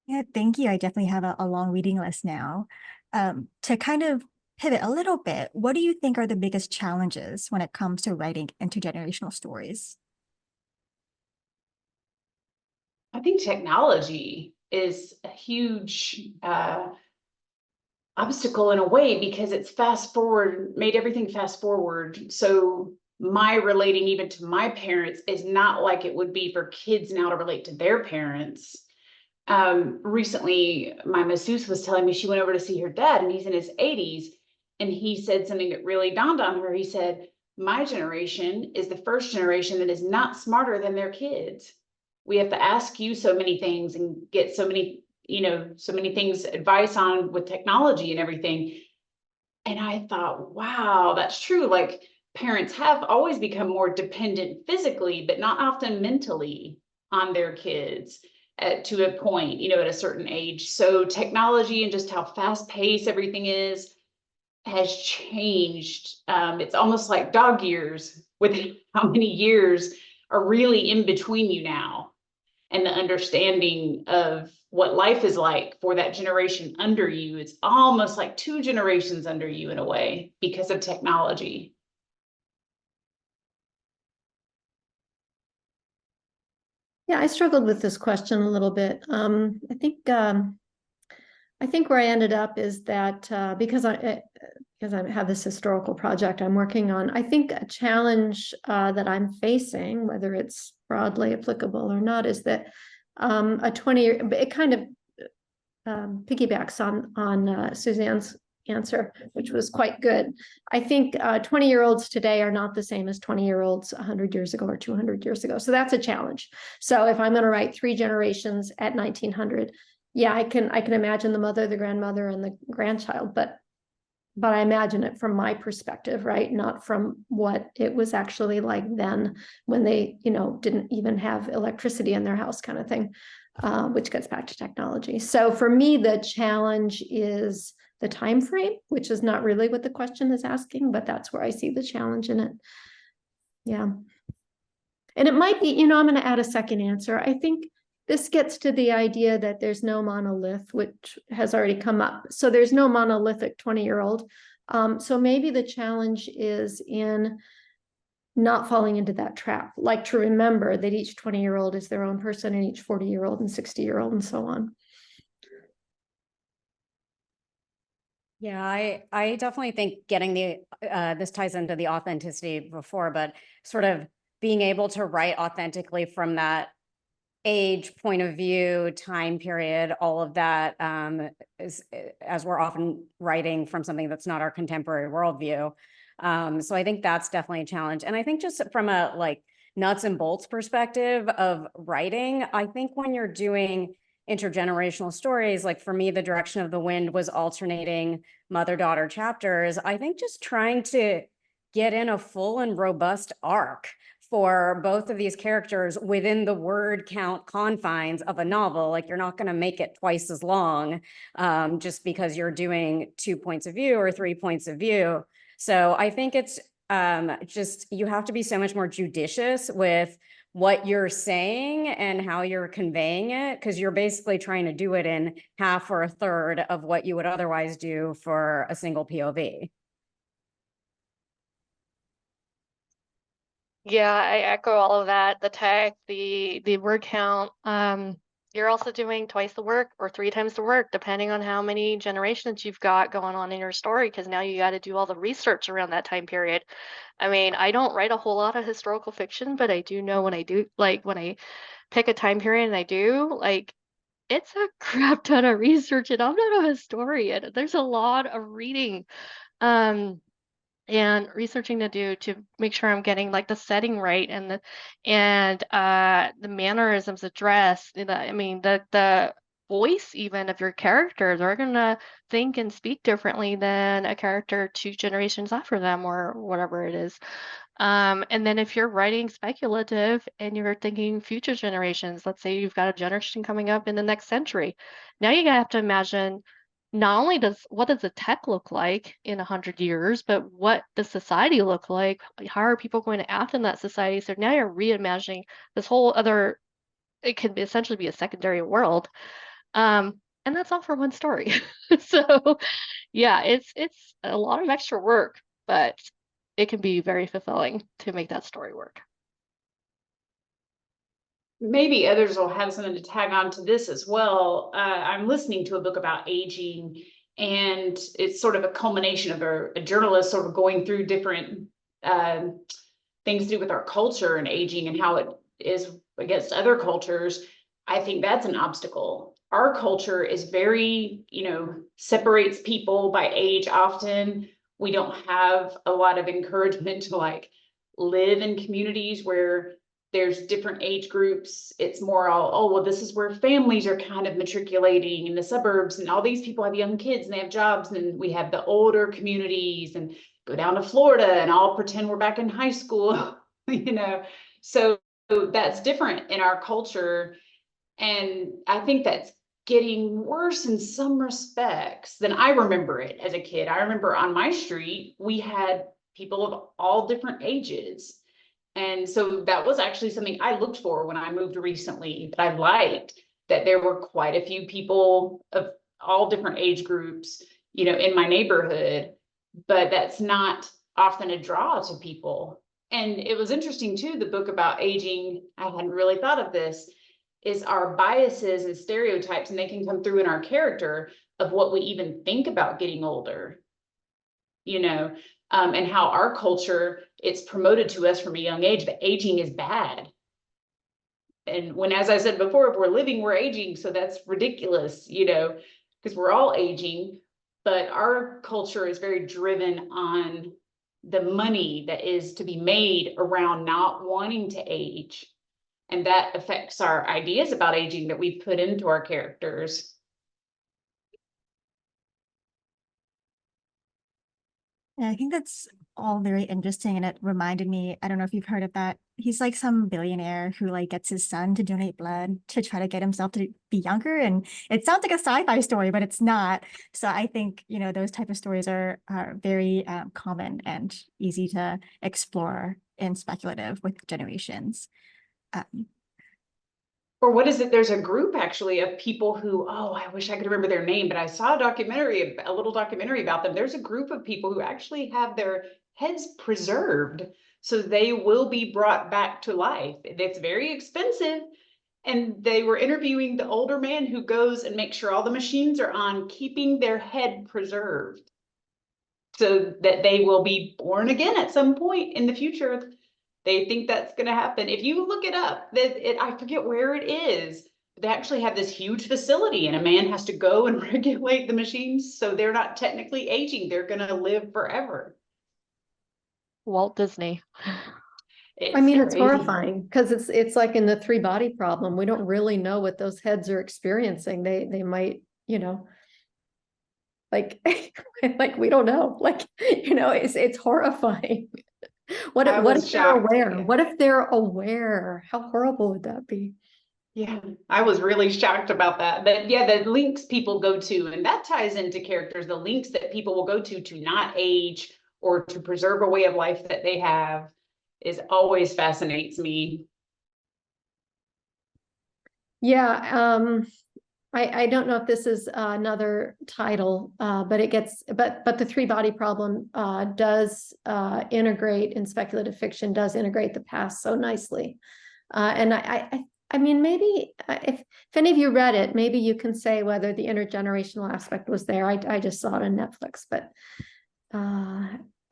Yeah, thank you. I definitely have a long reading list now. To kind of pivot a little bit, what do you think are the biggest challenges when it comes to writing intergenerational stories? I think technology is a huge obstacle in a way because it's made everything fast forward. So my relating even to my parents is not like it would be for kids now to relate to their parents. Recently, my masseuse was telling me she went over to see her dad, and he's in his 80s, and he said something that really dawned on her. He said, my generation is the first generation that is not smarter than their kids. We have to ask you so many things and get so many things, advice on with technology and everything. And I thought, wow, that's true. Like, parents have always become more dependent physically, but not often mentally on their kids to a point, at a certain age. So technology and just how fast paced everything is has changed. It's almost like dog years with how many years are really in between you now, and the understanding of what life is like for that generation under you. It's almost like two generations under you in a way because of technology. Yeah, I struggled with this question a little bit. I think where I ended up is that because I have this historical project I'm working on, I think a challenge that I'm facing, whether it's broadly applicable or not, is that a 20-year, it kind of piggybacks on Suzanne's answer, which was quite good. I think 20-year-olds today are not the same as 20-year-olds 100 years ago or 200 years ago. So that's a challenge. So if I'm going to write 3 generations at 1900, yeah, I can imagine the mother, the grandmother, and the grandchild, but I imagine it from my perspective, right? Not from what it was actually like then when they, didn't even have electricity in their house, kind of thing, which gets back to technology. So for me, the challenge is the time frame, which is not really what the question is asking, but that's where I see the challenge in it. Yeah. And it might be, I'm going to add a second answer. I think this gets to the idea that there's no monolith, which has already come up. So there's no monolithic 20-year-old. So maybe the challenge is in not falling into that trap, like to remember that each 20-year-old is their own person and each 40-year-old and 60-year-old and so on. Yeah, I definitely think getting this ties into the authenticity before, but sort of being able to write authentically from that age, point of view, time period, all of that, as we're often writing from something that's not our contemporary worldview. So I think that's definitely a challenge. And I think just from a nuts and bolts perspective of writing, I think when you're doing intergenerational stories, like for me, The Direction of the Wind was alternating mother-daughter chapters. I think just trying to get in a full and robust arc for both of these characters within the word count confines of a novel. Like, you're not going to make it twice as long just because you're doing 2 points of view or 3 points of view. So I think it's just, you have to be so much more judicious with what you're saying and how you're conveying it, because you're basically trying to do it in half or a third of what you would otherwise do for a single POV. Yeah, I echo all of that. The tag, the word count. You're also doing twice the work or 3 times the work, depending on how many generations you've got going on in your story, because now you got to do all the research around that time period. I mean, I don't write a whole lot of historical fiction, but I do know when I do, like when I pick a time period and I do, like it's a crap ton of research, and I'm not a historian. There's a lot of reading. And researching to do to make sure I'm getting like the setting right and the mannerisms addressed. I mean the voice even of your characters are gonna think and speak differently than a character 2 generations after them or whatever it is. And then if you're writing speculative and you're thinking future generations, let's say you've got a generation coming up in the next century, now you have to imagine not only what does the tech look like in 100 years, but what does society look like? How are people going to act in that society? So now you're reimagining this whole other, it could essentially be a secondary world. And that's all for one story. So yeah, it's a lot of extra work, but it can be very fulfilling to make that story work. Maybe others will have something to tag on to this as well. I'm listening to a book about aging, and it's sort of a culmination of a journalist sort of going through different things to do with our culture and aging and how it is against other cultures. I think that's an obstacle. Our culture is very, separates people by age often. We don't have a lot of encouragement to like live in communities where there's different age groups. It's more all, oh, well, this is where families are kind of matriculating in the suburbs, and all these people have young kids and they have jobs, and we have the older communities, and go down to Florida and all pretend we're back in high school, So that's different in our culture. And I think that's getting worse in some respects than I remember it as a kid. I remember on my street, we had people of all different ages. And so that was actually something I looked for when I moved recently, that I liked, that there were quite a few people of all different age groups, in my neighborhood, but that's not often a draw to people. And it was interesting too, the book about aging, I hadn't really thought of this, is our biases and stereotypes, and they can come through in our character of what we even think about getting older, and how our culture, it's promoted to us from a young age that aging is bad. And when, as I said before, if we're living, we're aging. So that's ridiculous, because we're all aging. But our culture is very driven on the money that is to be made around not wanting to age. And that affects our ideas about aging that we put into our characters. Yeah, I think that's all very interesting, and it reminded me, I don't know if you've heard of that. He's like some billionaire who like gets his son to donate blood to try to get himself to be younger, and it sounds like a sci-fi story, but it's not. So I think, those type of stories are very common and easy to explore in speculative with generations. Or what is it? There's a group actually of people who, oh, I wish I could remember their name, but I saw a little documentary about them. There's a group of people who actually have their heads preserved, so they will be brought back to life. It's very expensive. And they were interviewing the older man who goes and makes sure all the machines are on, keeping their head preserved so that they will be born again at some point in the future. They think that's going to happen. If you look it up, I forget where it is. They actually have this huge facility, and a man has to go and regulate the machines, so they're not technically aging. They're going to live forever. Walt Disney. I mean, it's crazy. horrifying because it's like in the three body problem. We don't really know what those heads are experiencing. They might, like like we don't know. Like, it's horrifying. What I if they're shocked, aware? yeah. What if they're aware? How horrible would that be? Yeah, I was really shocked about that. But yeah, the links people go to, and that ties into characters, the links that people will go to not age or to preserve a way of life that they have is always fascinates me. Yeah, I don't know if this is another title, but it gets but the three body problem does integrate in speculative fiction, does integrate the past so nicely. And I mean, maybe if any of you read it, maybe you can say whether the intergenerational aspect was there. I just saw it on Netflix, but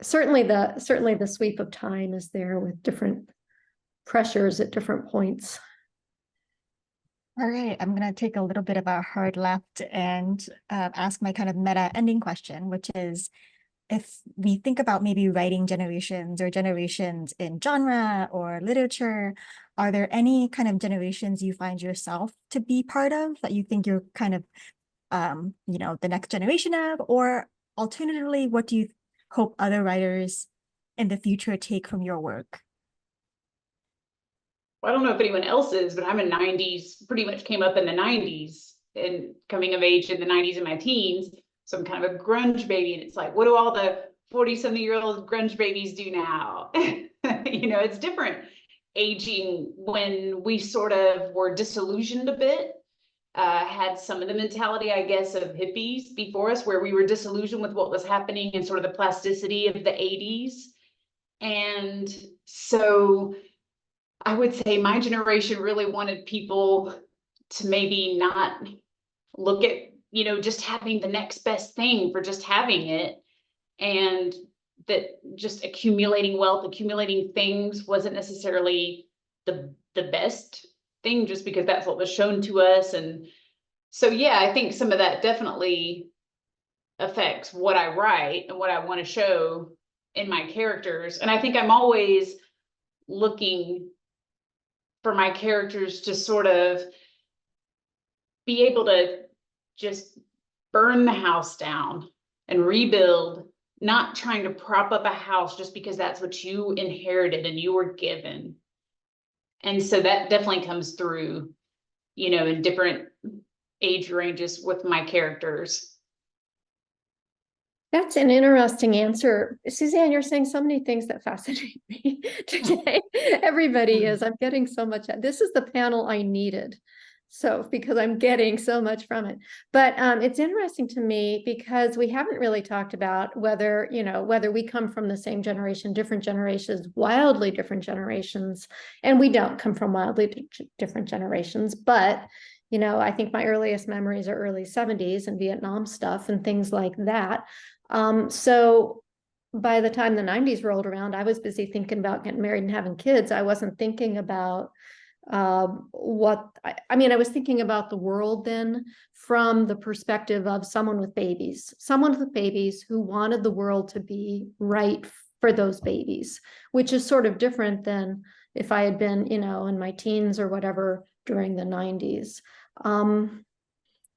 certainly the sweep of time is there with different pressures at different points. All right, I'm going to take a little bit of a hard left and ask my kind of meta ending question, which is, if we think about maybe writing generations or generations in genre or literature, are there any kind of generations you find yourself to be part of that you think you're kind of, the next generation of? Or alternatively, what do you hope other writers in the future take from your work? I don't know if anyone else is, but I'm a 90s, pretty much came up in the 90s and coming of age in the 90s in my teens. So I'm kind of a grunge baby. And it's like, what do all the 40-something-year-old grunge babies do now? It's different aging when we sort of were disillusioned a bit. Had some of the mentality, I guess, of hippies before us, where we were disillusioned with what was happening and sort of the plasticity of the 80s. And so I would say my generation really wanted people to maybe not look at, just having the next best thing for just having it. And that just accumulating wealth, accumulating things wasn't necessarily the best thing just because that's what was shown to us. And so, yeah, I think some of that definitely affects what I write and what I want to show in my characters. And I think I'm always looking for my characters to sort of be able to just burn the house down and rebuild, not trying to prop up a house just because that's what you inherited and you were given. And so that definitely comes through, in different age ranges with my characters. That's an interesting answer. Suzanne, you're saying so many things that fascinate me today. Everybody is. I'm getting so much. This is the panel I needed. So, because I'm getting so much from it. But it's interesting to me because we haven't really talked about whether we come from the same generation, different generations, wildly different generations. And we don't come from wildly different generations. But, I think my earliest memories are early 70s and Vietnam stuff and things like that. So by the time the 90s rolled around, I was busy thinking about getting married and having kids. I wasn't thinking about I was thinking about the world then from the perspective of someone with babies who wanted the world to be right for those babies, which is sort of different than if I had been, in my teens or whatever during the 90s.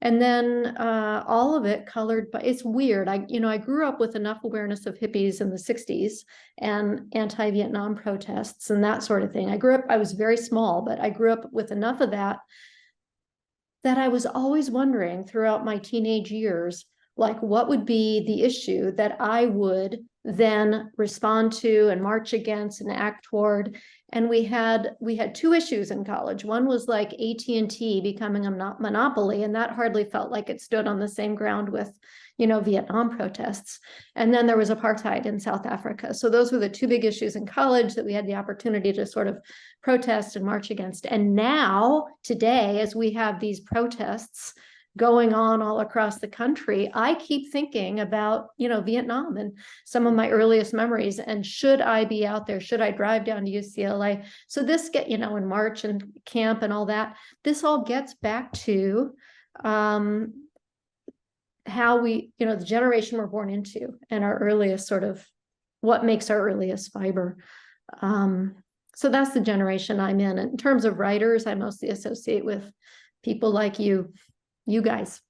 And then all of it colored by, it's weird. I grew up with enough awareness of hippies in the 60s and anti-Vietnam protests and that sort of thing. I was very small, but I grew up with enough of that I was always wondering throughout my teenage years, like what would be the issue that I would then respond to and march against and act toward. And we had two issues in college. One was like AT&T becoming a monopoly, and that hardly felt like it stood on the same ground with, Vietnam protests. And then there was apartheid in South Africa. So those were the two big issues in college that we had the opportunity to sort of protest and march against. And now, today, as we have these protests going on all across the country, I keep thinking about, Vietnam and some of my earliest memories. And should I be out there? Should I drive down to UCLA? So this in March and camp and all that, this all gets back to how we, the generation we're born into and our earliest sort of what makes our earliest fiber. So that's the generation I'm in. In terms of writers, I mostly associate with people like you guys.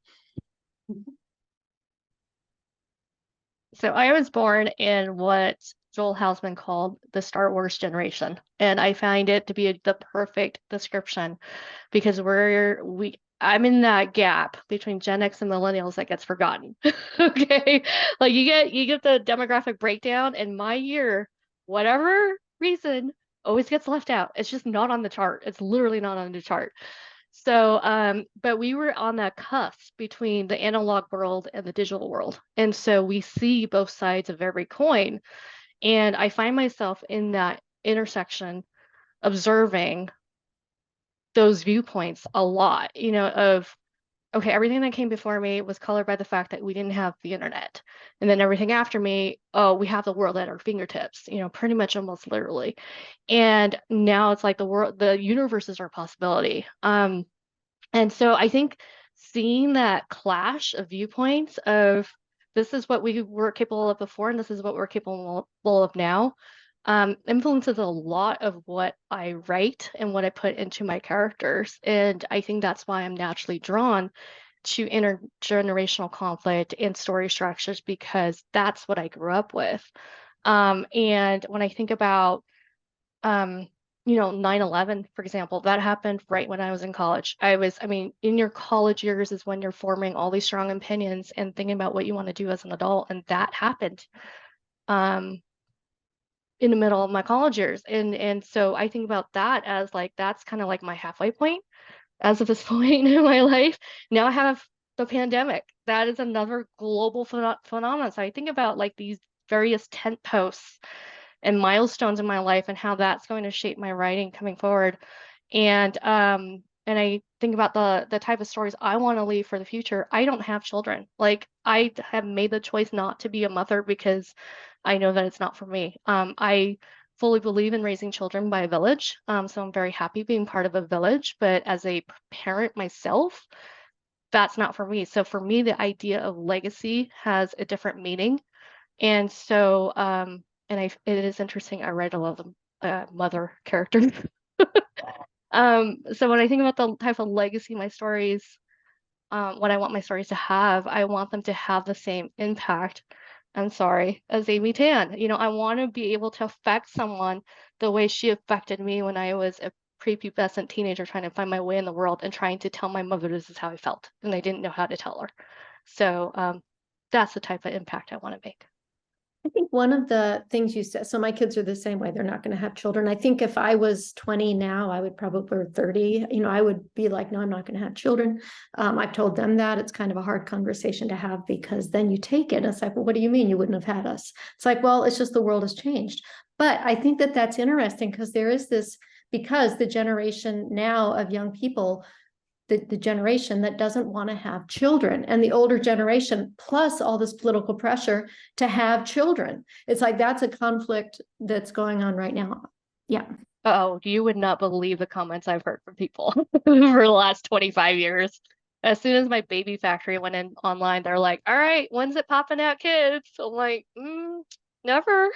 So I was born in what Joel Hausman called the Star Wars generation, and I find it to be the perfect description because I'm in that gap between Gen X and millennials that gets forgotten. Okay, like you get the demographic breakdown, and my year, whatever reason, always gets left out. It's just not on the chart. It's literally not on the chart. So, but we were on that cusp between the analog world and the digital world. And so we see both sides of every coin. And I find myself in that intersection observing those viewpoints a lot, of, okay, everything that came before me was colored by the fact that we didn't have the internet. And then everything after me, oh, we have the world at our fingertips, pretty much almost literally. And now it's like the universe is our possibility. And so I think seeing that clash of viewpoints of this is what we were capable of before and this is what we're capable of now, influences a lot of what I write and what I put into my characters. And I think that's why I'm naturally drawn to intergenerational conflict and story structures because that's what I grew up with. And when I think about 9/11, for example, that happened right when I was in college. In your college years is when you're forming all these strong opinions and thinking about what you want to do as an adult. And that happened in the middle of my college years. And so I think about that as like, that's kind of like my halfway point as of this point in my life. Now I have the pandemic. That is another global phenomenon. So I think about like these various tent posts and milestones in my life and how that's going to shape my writing coming forward. And I think about the type of stories I want to leave for the future. I don't have children. Like I have made the choice not to be a mother because I know that it's not for me. I fully believe in raising children by a village. So I'm very happy being part of a village, but as a parent myself, that's not for me. So for me, the idea of legacy has a different meaning. And so, it is interesting. I write a lot of mother characters. So when I think about the type of legacy my stories, what I want my stories to have, I want them to have the same impact. I'm sorry, as Amy Tan. I want to be able to affect someone the way she affected me when I was a prepubescent teenager trying to find my way in the world and trying to tell my mother this is how I felt, and I didn't know how to tell her. So that's the type of impact I want to make. I think one of the things you said, so my kids are the same way. They're not going to have children. I think if I was 20 now, I would probably, or 30, I would be like, no, I'm not going to have children. I've told them that. It's kind of a hard conversation to have because then you take it. And it's like, well, what do you mean you wouldn't have had us? It's like, well, it's just the world has changed. But I think that that's interesting because there is this, because the generation now of young people, the generation that doesn't want to have children and the older generation, plus all this political pressure to have children. It's like, that's a conflict that's going on right now. Yeah. Oh, you would not believe the comments I've heard from people for the last 25 years. As soon as my baby factory went in online, they're like, all right, when's it popping out kids? I'm like, never.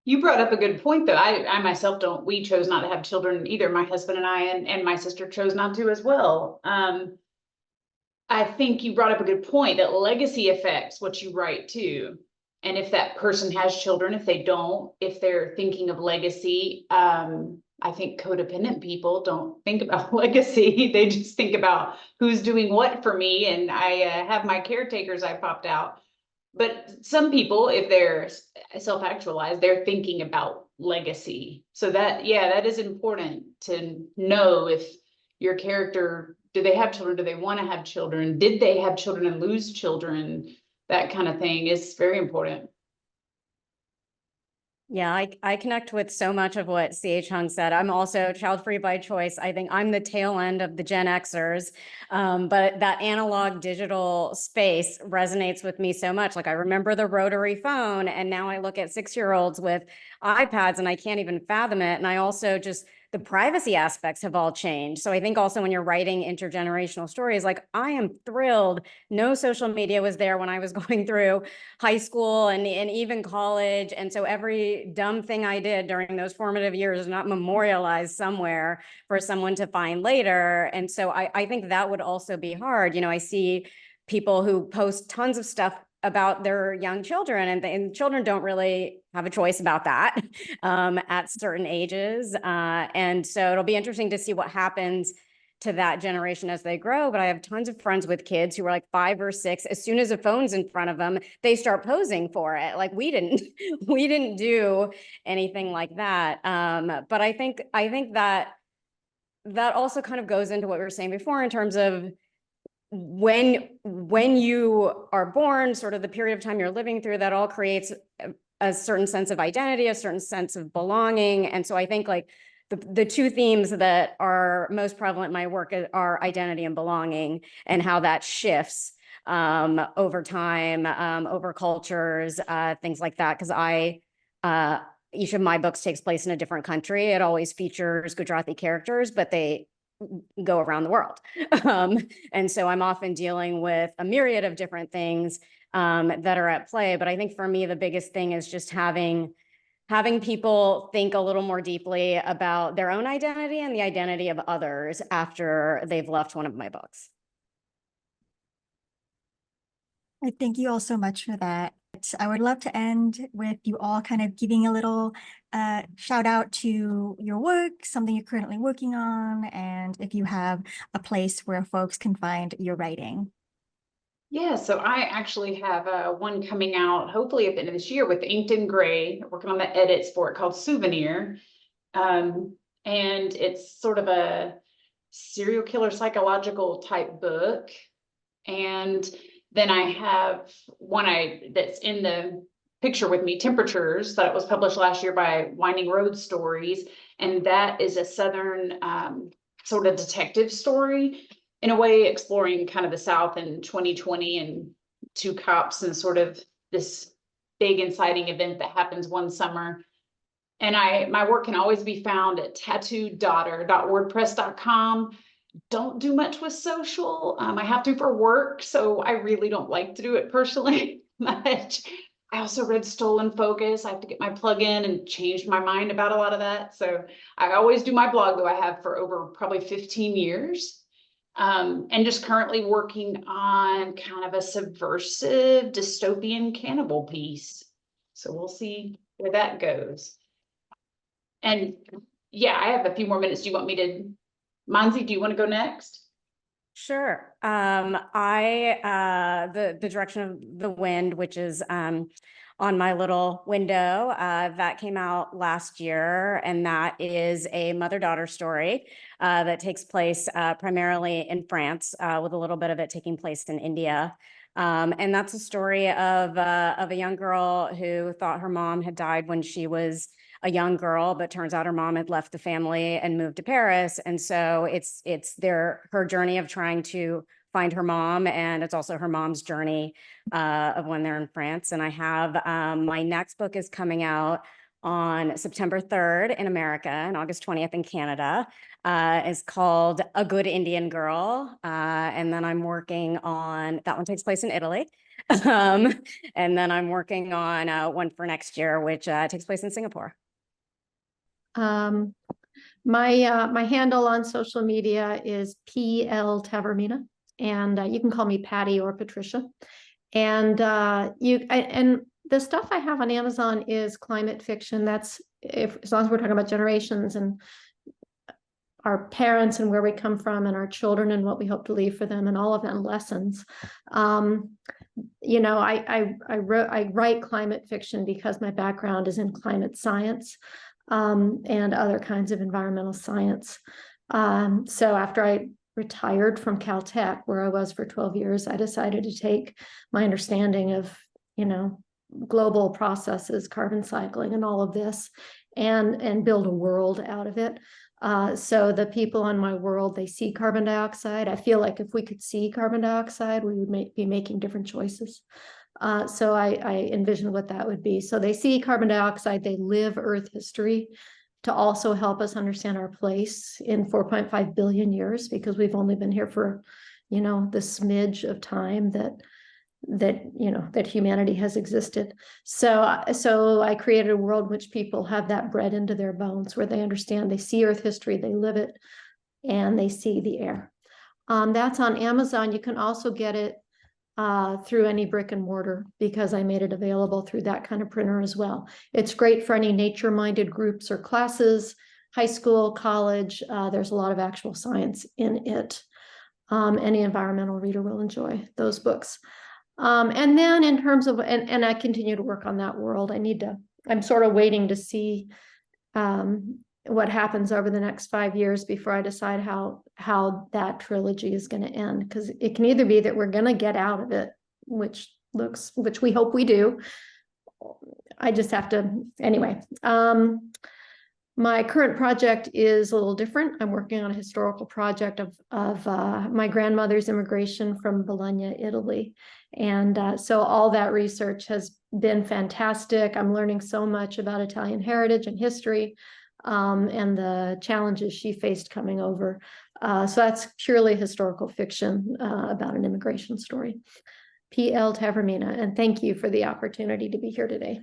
You brought up a good point, though. I myself we chose not to have children either. My husband and I, and my sister chose not to as well. I think you brought up a good point that legacy affects what you write too. And if that person has children, if they don't, if they're thinking of legacy, I think codependent people don't think about legacy. They just think about who's doing what for me. And I have my caretakers I popped out. But some people, if they're self-actualized, they're thinking about legacy. So that is important to know if your character, do they have children? Do they want to have children? Did they have children and lose children? That kind of thing is very important. Yeah, I connect with so much of what C.H. Hung said. I'm also child-free by choice. I think I'm the tail end of the Gen Xers, but that analog digital space resonates with me so much. Like I remember the rotary phone, and now I look at 6-year-olds with iPads and I can't even fathom it. And I also just, the privacy aspects have all changed. So I think also when you're writing intergenerational stories, like I am thrilled, no social media was there when I was going through high school and even college. And so every dumb thing I did during those formative years is not memorialized somewhere for someone to find later. And so I think that would also be hard. You know, I see people who post tons of stuff about their young children, and children don't really have a choice about that at certain ages. And so it'll be interesting to see what happens to that generation as they grow. But I have tons of friends with kids who are like 5 or 6. As soon as a phone's in front of them, they start posing for it. Like we didn't do anything like that. But I think that also kind of goes into what we were saying before in terms of when you are born, sort of the period of time you're living through, that all creates a certain sense of identity, a certain sense of belonging. And so I think like the two themes that are most prevalent in my work are identity and belonging, and how that shifts over time, over cultures, things like that. Because each of my books takes place in a different country. It always features Gujarati characters, but they go around the world. And so I'm often dealing with a myriad of different things that are at play. But I think for me, the biggest thing is just having people think a little more deeply about their own identity and the identity of others after they've left one of my books. I thank you all so much for that. I would love to end with you all kind of giving a little shout out to your work, something you're currently working on, and if you have a place where folks can find your writing. Yeah, so I actually have one coming out hopefully at the end of this year with Inked in Gray, working on the edits for it, called Souvenir. And it's sort of a serial killer psychological type book. And then I have one that's in the picture with me, Temperatures, that was published last year by Winding Road Stories. And that is a Southern sort of detective story, in a way exploring kind of the South in 2020 and 2 cops and sort of this big inciting event that happens one summer. And my work can always be found at tattooeddaughter.wordpress.com. Don't do much with social. I have to for work, so I really don't like to do it personally much. I also read Stolen Focus. I have to get my plug in and change my mind about a lot of that. So I always do my blog, though I have for over probably 15 years. And just currently working on kind of a subversive dystopian cannibal piece. So we'll see where that goes. And yeah, I have a few more minutes. Do you want me to, Mansi, do you want to go next? Sure. The Direction of the Wind, which is on my little window, that came out last year, and that is a mother-daughter story that takes place primarily in France, with a little bit of it taking place in India. And that's a story of a young girl who thought her mom had died when she was a young girl, but turns out her mom had left the family and moved to Paris. And so it's her journey of trying to find her mom, and it's also her mom's journey of when they're in France. And I have my next book is coming out on September 3rd in America and August 20th in Canada. Is called A Good Indian Girl. And then I'm working on, that one takes place in Italy. And then I'm working on one for next year, which takes place in Singapore. My handle on social media is PL Tavormina, and you can call me Patty or Patricia. And and the stuff I have on Amazon is climate fiction. That's as long as we're talking about generations and our parents and where we come from and our children and what we hope to leave for them and all of them lessons. You know, I write climate fiction because my background is in climate science and other kinds of environmental science. So after I retired from Caltech, where I was for 12 years, I decided to take my understanding of, you know, global processes, carbon cycling and all of this and build a world out of it. So the people on my world, they see carbon dioxide. I feel like if we could see carbon dioxide, we would be making different choices. So I envision what that would be. So they see carbon dioxide, they live Earth history to also help us understand our place in 4.5 billion years, because we've only been here for, you know, the smidge of time that humanity has existed. So I created a world in which people have that bred into their bones, where they understand, they see Earth history, they live it, and they see the air. That's on Amazon. You can also get it through any brick and mortar, because I made it available through that kind of printer as well. It's great for any nature-minded groups or classes, high school, college. There's a lot of actual science in it. Any environmental reader will enjoy those books. And then in terms of, and I continue to work on that world. I'm sort of waiting to see what happens over the next 5 years before I decide how that trilogy is going to end, because it can either be that we're going to get out of it, which we hope we do. I just have to, anyway. My current project is a little different. I'm working on a historical project of my grandmother's immigration from Bologna, Italy. And so all that research has been fantastic. I'm learning so much about Italian heritage and history, and the challenges she faced coming over. So that's purely historical fiction about an immigration story. P.L. Tavormina, and thank you for the opportunity to be here today.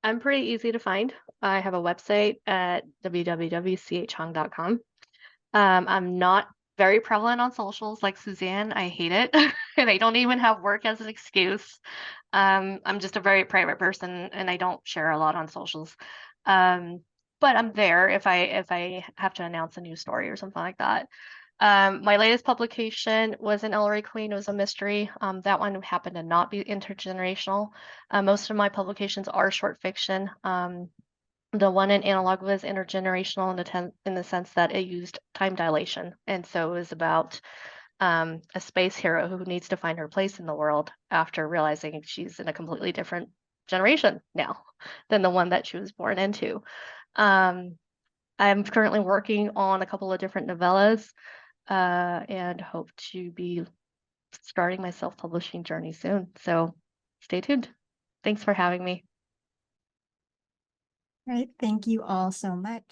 I'm pretty easy to find. I have a website at www.chhong.com. I'm not very prevalent on socials like Suzanne. I hate it. And I don't even have work as an excuse. I'm just a very private person, and I don't share a lot on socials. But I'm there if I have to announce a new story or something like that. My latest publication was an Ellery Queen. It was a mystery. That one happened to not be intergenerational. Most of my publications are short fiction. The one in Analog was intergenerational in the sense that it used time dilation. And so it was about a space hero who needs to find her place in the world after realizing she's in a completely different generation now than the one that she was born into. I'm currently working on a couple of different novellas, and hope to be starting my self-publishing journey soon. So stay tuned. Thanks for having me. Right. Thank you all so much.